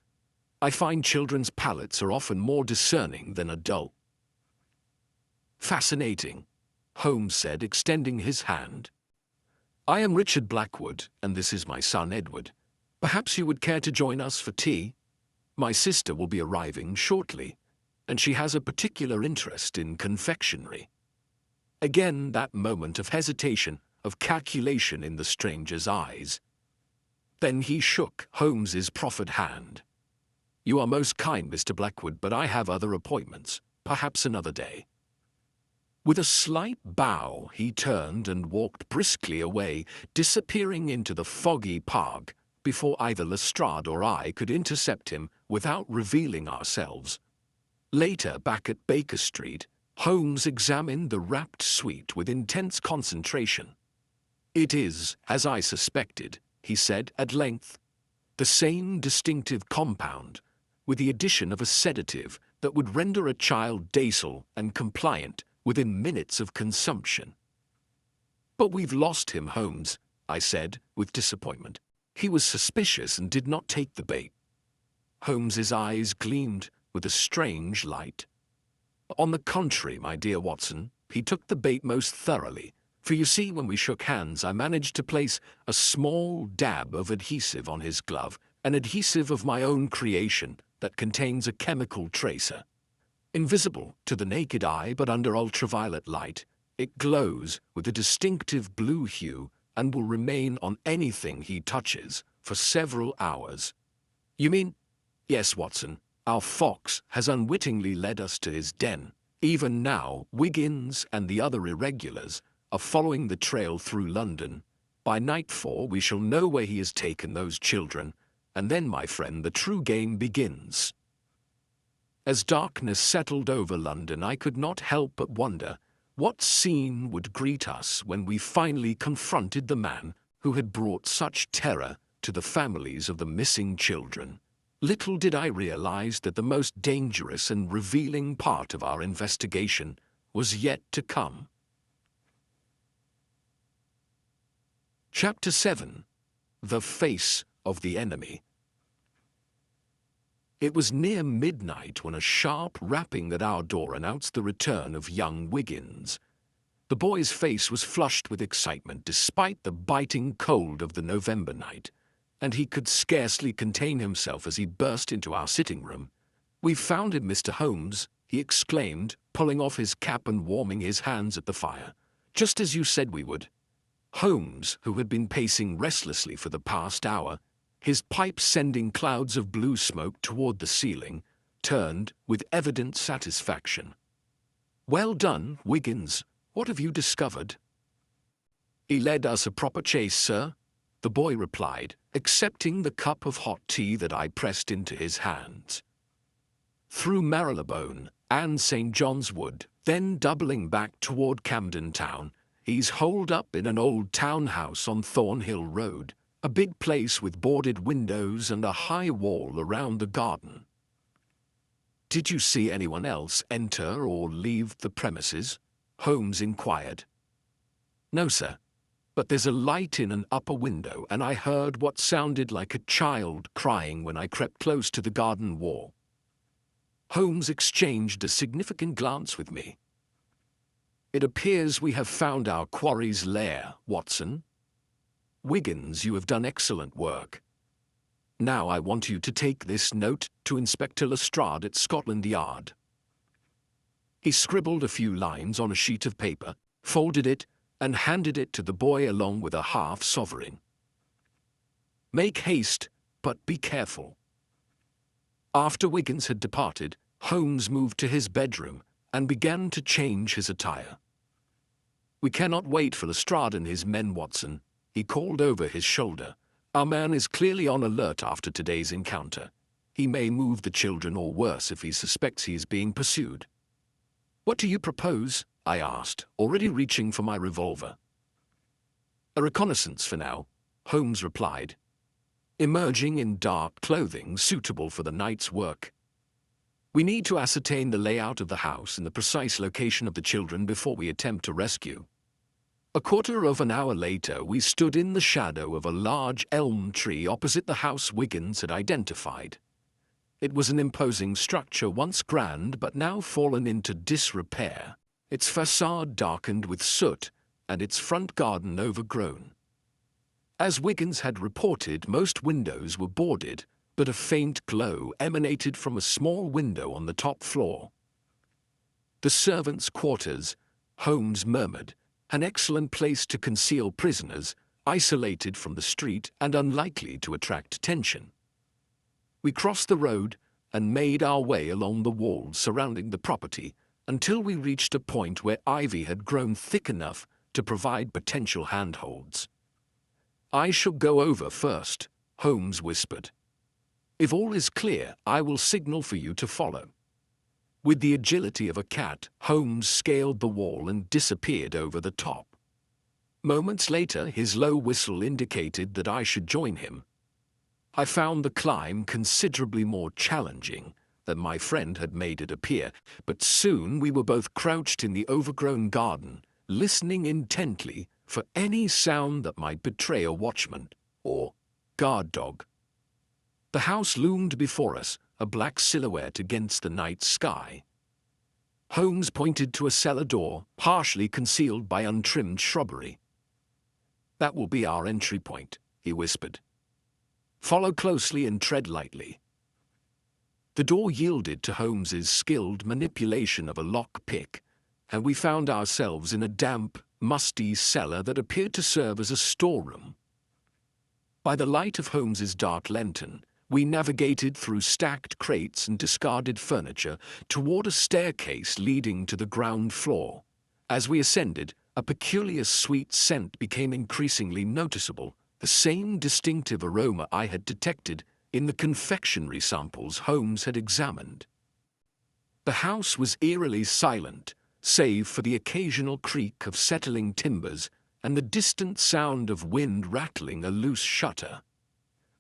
"I find children's palates are often more discerning than adult." "Fascinating," Holmes said, extending his hand. "I am Richard Blackwood, and this is my son Edward. Perhaps you would care to join us for tea? My sister will be arriving shortly, and she has a particular interest in confectionery." Again that moment of hesitation, of calculation in the stranger's eyes. Then he shook Holmes's proffered hand. "You are most kind, Mr. Blackwood, but I have other appointments, perhaps another day." With a slight bow, he turned and walked briskly away, disappearing into the foggy park before either Lestrade or I could intercept him without revealing ourselves. Later, back at Baker Street, Holmes examined the wrapped sweet with intense concentration. "It is, as I suspected," he said at length, "the same distinctive compound, with the addition of a sedative that would render a child docile and compliant within minutes of consumption." "But we've lost him, Holmes," I said with disappointment. He was suspicious and did not take the bait. Holmes's eyes gleamed with a strange light. On the contrary, my dear Watson, he took the bait most thoroughly, for you see, when we shook hands, I managed to place a small dab of adhesive on his glove, an adhesive of my own creation that contains a chemical tracer. Invisible to the naked eye, but under ultraviolet light, it glows with a distinctive blue hue and will remain on anything he touches for several hours. You mean? Yes, Watson. Our fox has unwittingly led us to his den. Even now, Wiggins and the other irregulars are following the trail through London. By nightfall, we shall know where he has taken those children, and then, my friend, the true game begins. As darkness settled over London, I could not help but wonder what scene would greet us when we finally confronted the man who had brought such terror to the families of the missing children. Little did I realize that the most dangerous and revealing part of our investigation was yet to come. Chapter 7. The Face of the Enemy. It was near midnight when a sharp rapping at our door announced the return of young Wiggins. The boy's face was flushed with excitement despite the biting cold of the November night, and he could scarcely contain himself as he burst into our sitting room. "We've found him, Mr. Holmes," he exclaimed, pulling off his cap and warming his hands at the fire. "Just as you said we would." Holmes, who had been pacing restlessly for the past hour, his pipe sending clouds of blue smoke toward the ceiling, turned with evident satisfaction. "Well done, Wiggins. What have you discovered?" "He led us a proper chase, sir," the boy replied, accepting the cup of hot tea that I pressed into his hands. "Through Marylebone and St. John's Wood, then doubling back toward Camden Town, he's holed up in an old townhouse on Thornhill Road, a big place with boarded windows and a high wall around the garden." "Did you see anyone else enter or leave the premises?" Holmes inquired. "No, sir. But there's a light in an upper window, and I heard what sounded like a child crying when I crept close to the garden wall." Holmes exchanged a significant glance with me. "It appears we have found our quarry's lair, Watson. Wiggins, you have done excellent work. Now I want you to take this note to Inspector Lestrade at Scotland Yard." He scribbled a few lines on a sheet of paper, folded it, and handed it to the boy along with a half-sovereign. "Make haste, but be careful." After Wiggins had departed, Holmes moved to his bedroom and began to change his attire. "We cannot wait for Lestrade and his men, Watson," he called over his shoulder. "Our man is clearly on alert after today's encounter. He may move the children, or worse, if he suspects he is being pursued." "What do you propose?" I asked, already reaching for my revolver. "A reconnaissance for now," Holmes replied, emerging in dark clothing suitable for the night's work. "We need to ascertain the layout of the house and the precise location of the children before we attempt to rescue." A quarter of an hour later, we stood in the shadow of a large elm tree opposite the house Wiggins had identified. It was an imposing structure, once grand but now fallen into disrepair, its facade darkened with soot and its front garden overgrown. As Wiggins had reported, most windows were boarded, but a faint glow emanated from a small window on the top floor. "The servants' quarters," Holmes murmured. "An excellent place to conceal prisoners, isolated from the street and unlikely to attract attention." We crossed the road and made our way along the walls surrounding the property until we reached a point where ivy had grown thick enough to provide potential handholds. "I shall go over first," Holmes whispered. "If all is clear, I will signal for you to follow." With the agility of a cat, Holmes scaled the wall and disappeared over the top. Moments later, his low whistle indicated that I should join him. I found the climb considerably more challenging than my friend had made it appear, but soon we were both crouched in the overgrown garden, listening intently for any sound that might betray a watchman or guard dog. The house loomed before us, a black silhouette against the night sky. Holmes pointed to a cellar door, partially concealed by untrimmed shrubbery. "That will be our entry point," he whispered. "Follow closely and tread lightly." The door yielded to Holmes's skilled manipulation of a lock-pick, and we found ourselves in a damp, musty cellar that appeared to serve as a storeroom. By the light of Holmes's dark lantern, we navigated through stacked crates and discarded furniture toward a staircase leading to the ground floor. As we ascended, a peculiar sweet scent became increasingly noticeable, the same distinctive aroma I had detected in the confectionery samples Holmes had examined. The house was eerily silent, save for the occasional creak of settling timbers and the distant sound of wind rattling a loose shutter.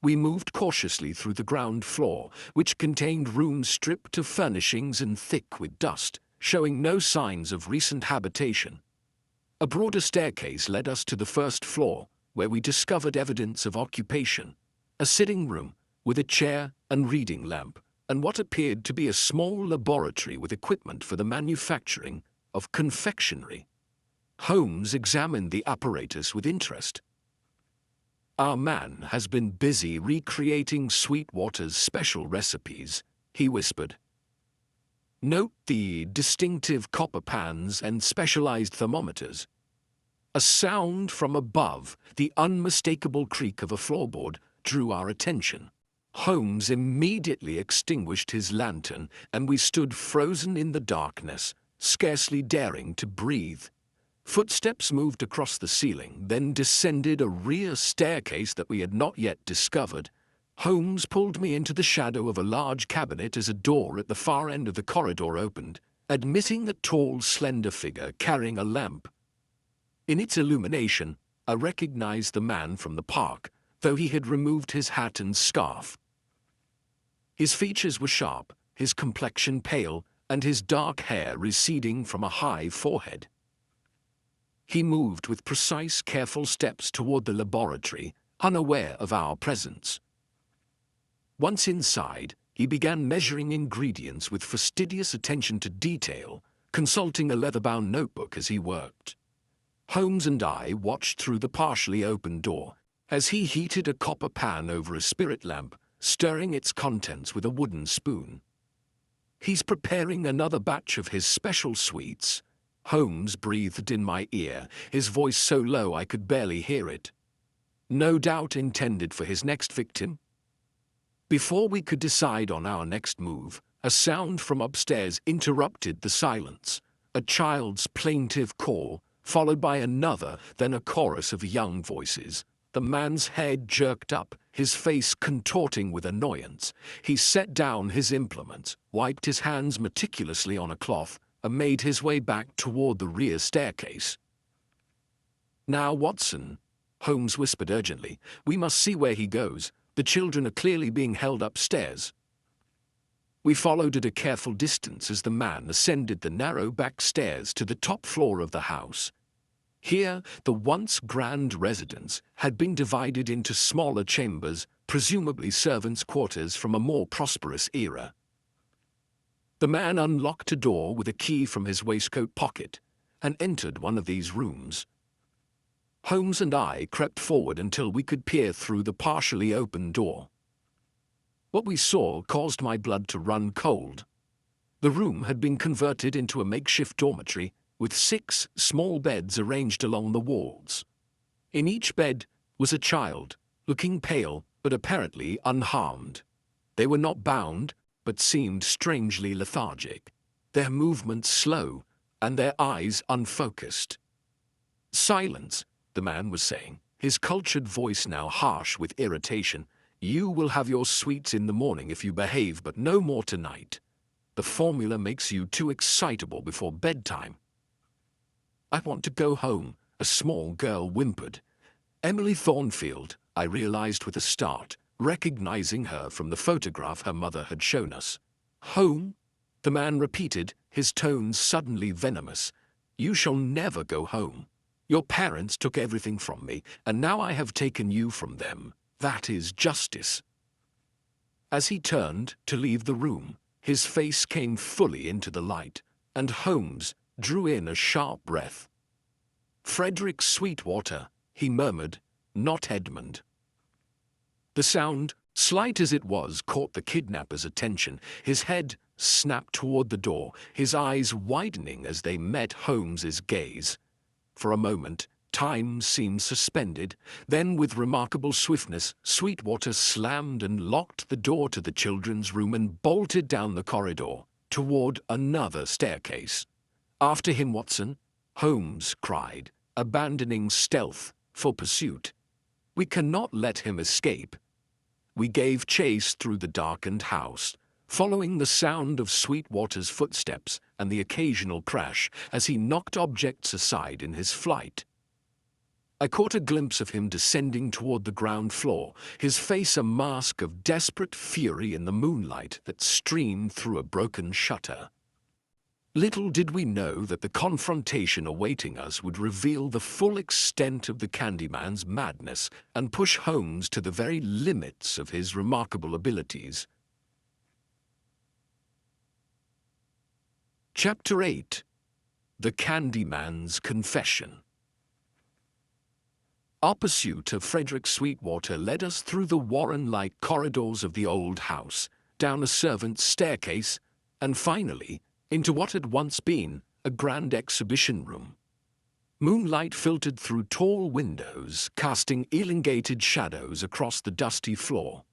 We moved cautiously through the ground floor, which contained rooms stripped of furnishings and thick with dust, showing no signs of recent habitation. A broader staircase led us to the first floor, where we discovered evidence of occupation: a sitting room with a chair and reading lamp, and what appeared to be a small laboratory with equipment for the manufacturing of confectionery. Holmes examined the apparatus with interest. "Our man has been busy recreating Sweetwater's special recipes," he whispered. "Note the distinctive copper pans and specialized thermometers." A sound from above, the unmistakable creak of a floorboard, drew our attention. Holmes immediately extinguished his lantern, and we stood frozen in the darkness, scarcely daring to breathe. Footsteps moved across the ceiling, then descended a rear staircase that we had not yet discovered. Holmes pulled me into the shadow of a large cabinet as a door at the far end of the corridor opened, admitting a tall, slender figure carrying a lamp. In its illumination, I recognized the man from the park, though he had removed his hat and scarf. His features were sharp, his complexion pale, and his dark hair receding from a high forehead. He moved with precise, careful steps toward the laboratory, unaware of our presence. Once inside, he began measuring ingredients with fastidious attention to detail, consulting a leather-bound notebook as he worked. Holmes and I watched through the partially open door as he heated a copper pan over a spirit lamp, stirring its contents with a wooden spoon. "He's preparing another batch of his special sweets," Holmes breathed in my ear, his voice so low I could barely hear it. "No doubt intended for his next victim." Before we could decide on our next move, a sound from upstairs interrupted the silence, a child's plaintive call, followed by another, then a chorus of young voices. The man's head jerked up, his face contorting with annoyance. He set down his implements, wiped his hands meticulously on a cloth, and made his way back toward the rear staircase. "Now, Watson," Holmes whispered urgently, "we must see where he goes. The children are clearly being held upstairs." We followed at a careful distance as the man ascended the narrow back stairs to the top floor of the house. Here, the once grand residence had been divided into smaller chambers, presumably servants' quarters from a more prosperous era. The man unlocked a door with a key from his waistcoat pocket and entered one of these rooms. Holmes and I crept forward until we could peer through the partially open door. What we saw caused my blood to run cold. The room had been converted into a makeshift dormitory with 6 small beds arranged along the walls. In each bed was a child, looking pale but apparently unharmed. They were not bound, but seemed strangely lethargic, their movements slow and their eyes unfocused. "Silence," the man was saying, his cultured voice now harsh with irritation. "You will have your sweets in the morning if you behave, but no more tonight. The formula makes you too excitable before bedtime." "I want to go home," a small girl whimpered. Emily Thornfield, I realized with a start, recognizing her from the photograph her mother had shown us. "Home?" the man repeated, his tones suddenly venomous. "You shall never go home. Your parents took everything from me, and now I have taken you from them. That is justice. As he turned to leave the room, his face came fully into the light, and Holmes drew in a sharp breath. "Frederick Sweetwater," he murmured, "not Edmund." The sound, slight as it was, caught the kidnapper's attention. His head snapped toward the door, his eyes widening as they met Holmes's gaze. For a moment, time seemed suspended. Then, with remarkable swiftness, Sweetwater slammed and locked the door to the children's room and bolted down the corridor, toward another staircase. "After him, Watson," Holmes cried, abandoning stealth for pursuit. "We cannot let him escape." We gave chase through the darkened house, following the sound of Sweetwater's footsteps and the occasional crash as he knocked objects aside in his flight. I caught a glimpse of him descending toward the ground floor, his face a mask of desperate fury in the moonlight that streamed through a broken shutter. Little did we know that the confrontation awaiting us would reveal the full extent of the Candyman's madness and push Holmes to the very limits of his remarkable abilities. Chapter 8. The Candyman's Confession. Our pursuit of Frederick Sweetwater led us through the warren-like corridors of the old house, down a servant's staircase, and finally into what had once been a grand exhibition room. Moonlight filtered through tall windows, casting elongated shadows across the dusty floor.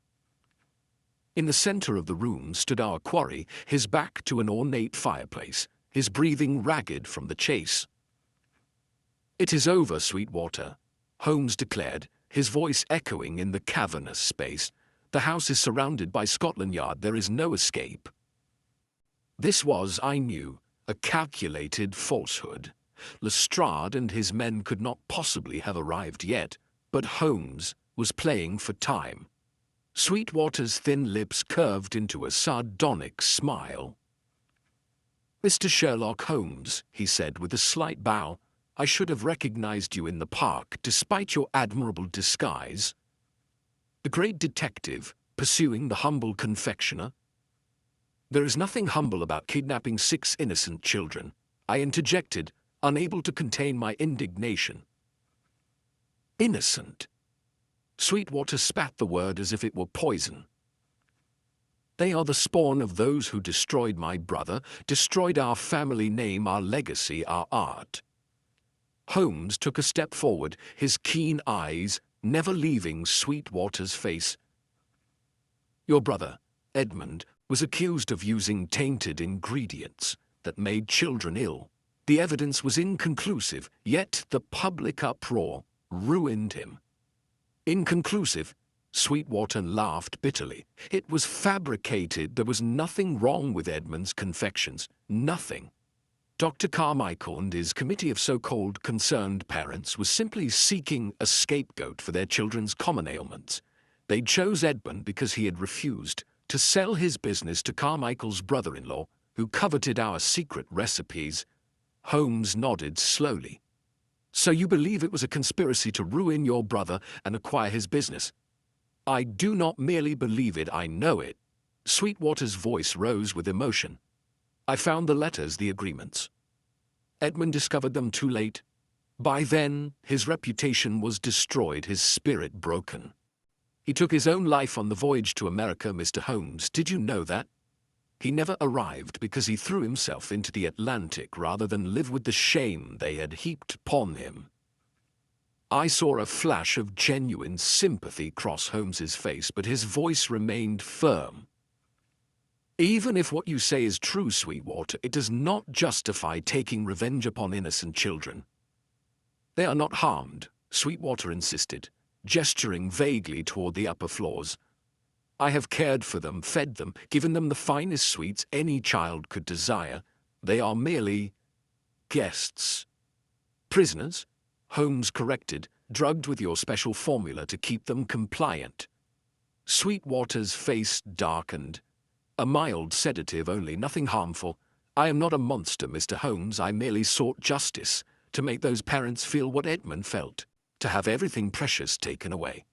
In the center of the room stood our quarry, his back to an ornate fireplace, his breathing ragged from the chase. "It is over, Sweetwater," Holmes declared, his voice echoing in the cavernous space. "The house is surrounded by Scotland Yard. There is no escape." This was, I knew, a calculated falsehood. Lestrade and his men could not possibly have arrived yet, but Holmes was playing for time. Sweetwater's thin lips curved into a sardonic smile. "Mr. Sherlock Holmes," he said with a slight bow, "I should have recognized you in the park, despite your admirable disguise." The great detective, pursuing the humble confectioner. "There is nothing humble about kidnapping 6 innocent children," I interjected, unable to contain my indignation. "Innocent?" Sweetwater spat the word as if it were poison. "They are the spawn of those who destroyed my brother, destroyed our family name, our legacy, our art." Holmes took a step forward, his keen eyes never leaving Sweetwater's face. "Your brother, Edmund, was accused of using tainted ingredients that made children ill. The evidence was inconclusive, yet the public uproar ruined him." "Inconclusive?" Sweetwater laughed bitterly. "It was fabricated. There was nothing wrong with Edmund's confections. Nothing. Dr. Carmichael and his committee of so-called concerned parents was simply seeking a scapegoat for their children's common ailments. They chose Edmund because he had refused to sell his business to Carmichael's brother-in-law, who coveted our secret recipes." Holmes nodded slowly. "So you believe it was a conspiracy to ruin your brother and acquire his business?" "I do not merely believe it, I know it." Sweetwater's voice rose with emotion. "I found the letters, the agreements. Edmund discovered them too late. By then, his reputation was destroyed, his spirit broken. He took his own life on the voyage to America, Mr. Holmes. Did you know that? He never arrived because he threw himself into the Atlantic rather than live with the shame they had heaped upon him." I saw a flash of genuine sympathy cross Holmes's face, but his voice remained firm. "Even if what you say is true, Sweetwater, it does not justify taking revenge upon innocent children." "They are not harmed," Sweetwater insisted, gesturing vaguely toward the upper floors. "I have cared for them, fed them, given them the finest sweets any child could desire. They are merely guests." "Prisoners," Holmes corrected, "drugged with your special formula to keep them compliant." Sweetwater's face darkened. "A mild sedative only, nothing harmful. I am not a monster, Mr. Holmes. I merely sought justice, to make those parents feel what Edmund felt, to have everything precious taken away."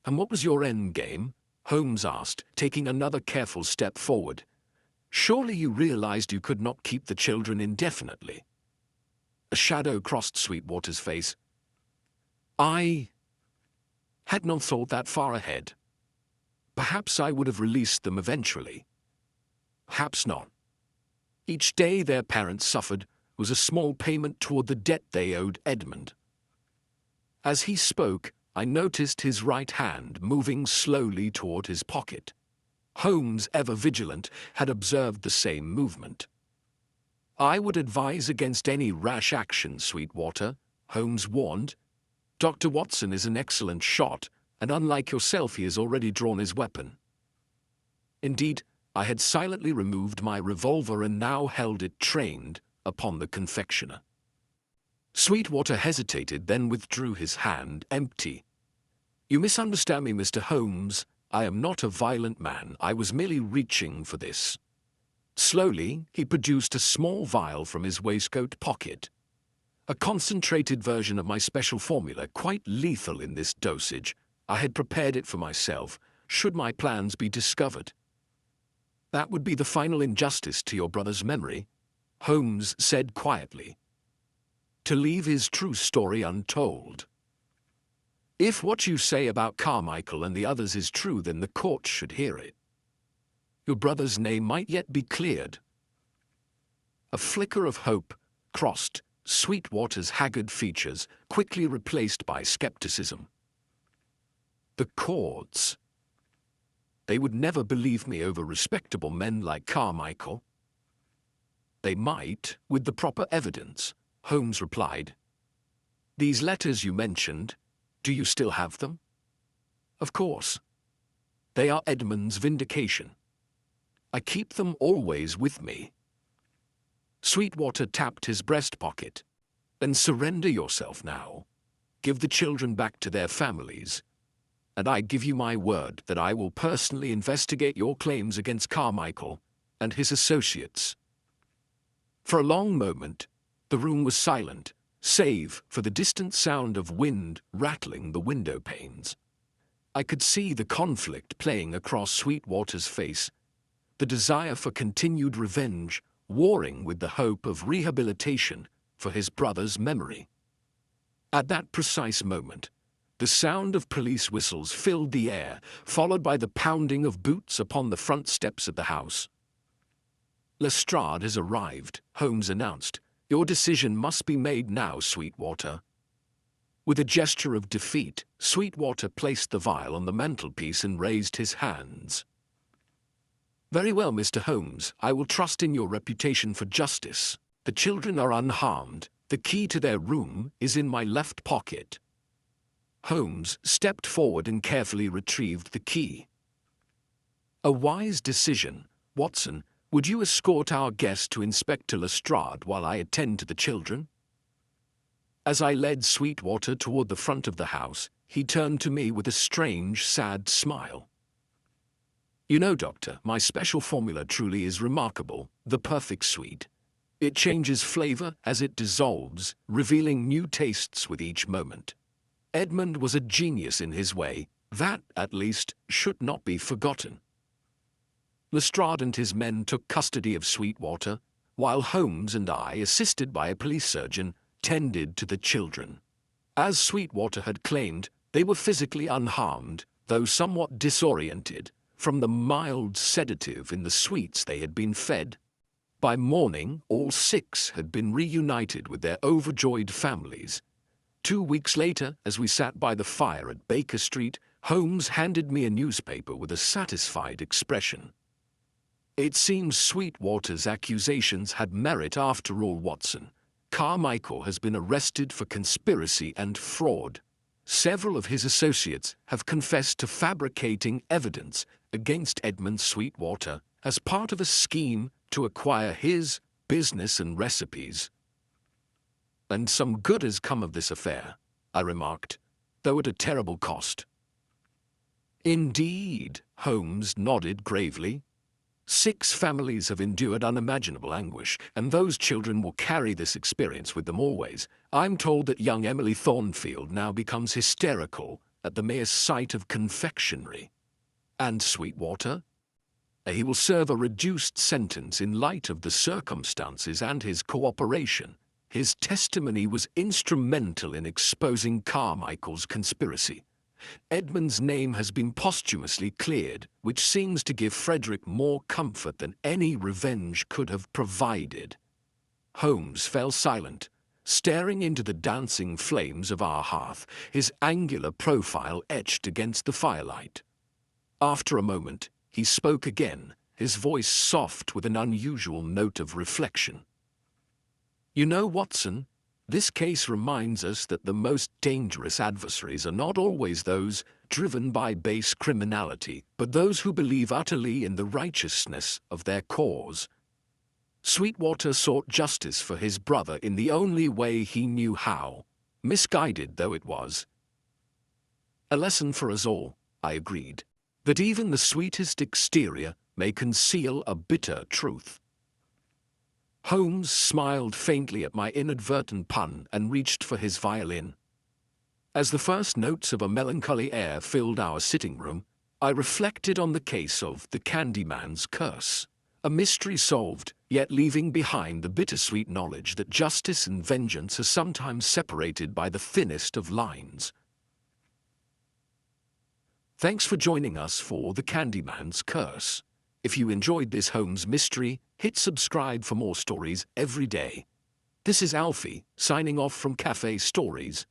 And what was your end game? Holmes asked, taking another careful step forward. Surely you realized you could not keep the children indefinitely. A shadow crossed Sweetwater's face. I had not thought that far ahead. Perhaps I would have released them eventually. Perhaps not. Each day their parents suffered was a small payment toward the debt they owed Edmund. As he spoke, I noticed his right hand moving slowly toward his pocket. Holmes, ever vigilant, had observed the same movement. I would advise against any rash action, Sweetwater, Holmes warned. Dr. Watson is an excellent shot, and unlike yourself, he has already drawn his weapon. Indeed, I had silently removed my revolver and now held it trained upon the confectioner. Sweetwater hesitated, then withdrew his hand empty. You misunderstand me, Mr. Holmes. I am not a violent man. I was merely reaching for this. Slowly, he produced a small vial from his waistcoat pocket. A concentrated version of my special formula, quite lethal in this dosage. I had prepared it for myself, should my plans be discovered. That would be the final injustice to your brother's memory, Holmes said quietly. To leave his true story untold. If what you say about Carmichael and the others is true, then the court should hear it. Your brother's name might yet be cleared. A flicker of hope crossed Sweetwater's haggard features, quickly replaced by skepticism. The courts. They would never believe me over respectable men like Carmichael. They might, with the proper evidence, Holmes replied. These letters you mentioned, do you still have them? Of course. They are Edmund's vindication. I keep them always with me. Sweetwater tapped his breast pocket. Then surrender yourself now. Give the children back to their families. And I give you my word that I will personally investigate your claims against Carmichael and his associates. For a long moment, the room was silent, save for the distant sound of wind rattling the window panes. I could see the conflict playing across Sweetwater's face, the desire for continued revenge warring with the hope of rehabilitation for his brother's memory. At that precise moment, the sound of police whistles filled the air, followed by the pounding of boots upon the front steps of the house. Lestrade has arrived, Holmes announced. Your decision must be made now, Sweetwater. With a gesture of defeat, Sweetwater placed the vial on the mantelpiece and raised his hands. Very well, Mr. Holmes, I will trust in your reputation for justice. The children are unharmed. The key to their room is in my left pocket. Holmes stepped forward and carefully retrieved the key. A wise decision. Watson, would you escort our guest to Inspector Lestrade while I attend to the children? As I led Sweetwater toward the front of the house, he turned to me with a strange, sad smile. You know, Doctor, my special formula truly is remarkable, the perfect sweet. It changes flavor as it dissolves, revealing new tastes with each moment. Edmund was a genius in his way. That, at least, should not be forgotten. Lestrade and his men took custody of Sweetwater, while Holmes and I, assisted by a police surgeon, tended to the children. As Sweetwater had claimed, they were physically unharmed, though somewhat disoriented, from the mild sedative in the sweets they had been fed. By morning, all 6 had been reunited with their overjoyed families. 2 weeks later, as we sat by the fire at Baker Street, Holmes handed me a newspaper with a satisfied expression. It seems Sweetwater's accusations had merit after all, Watson. Carmichael has been arrested for conspiracy and fraud. Several of his associates have confessed to fabricating evidence against Edmund Sweetwater as part of a scheme to acquire his business and recipes. And some good has come of this affair, I remarked, though at a terrible cost. Indeed, Holmes nodded gravely. 6 families have endured unimaginable anguish, and those children will carry this experience with them always. I'm told that young Emily Thornfield now becomes hysterical at the mere sight of confectionery. And Sweetwater? He will serve a reduced sentence in light of the circumstances and his cooperation. His testimony was instrumental in exposing Carmichael's conspiracy. Edmund's name has been posthumously cleared, which seems to give Frederick more comfort than any revenge could have provided. Holmes fell silent, staring into the dancing flames of our hearth, his angular profile etched against the firelight. After a moment, he spoke again, his voice soft with an unusual note of reflection. "You know, Watson, this case reminds us that the most dangerous adversaries are not always those driven by base criminality, but those who believe utterly in the righteousness of their cause." Sweetwater sought justice for his brother in the only way he knew how, misguided though it was. "A lesson for us all," I agreed, "that even the sweetest exterior may conceal a bitter truth." Holmes smiled faintly at my inadvertent pun and reached for his violin. As the first notes of a melancholy air filled our sitting room, I reflected on the case of the Candyman's curse, a mystery solved, yet leaving behind the bittersweet knowledge that justice and vengeance are sometimes separated by the thinnest of lines. Thanks for joining us for the Candyman's Curse. If you enjoyed this Holmes mystery, hit subscribe for more stories every day. This is Alfie, signing off from Cafe Stories.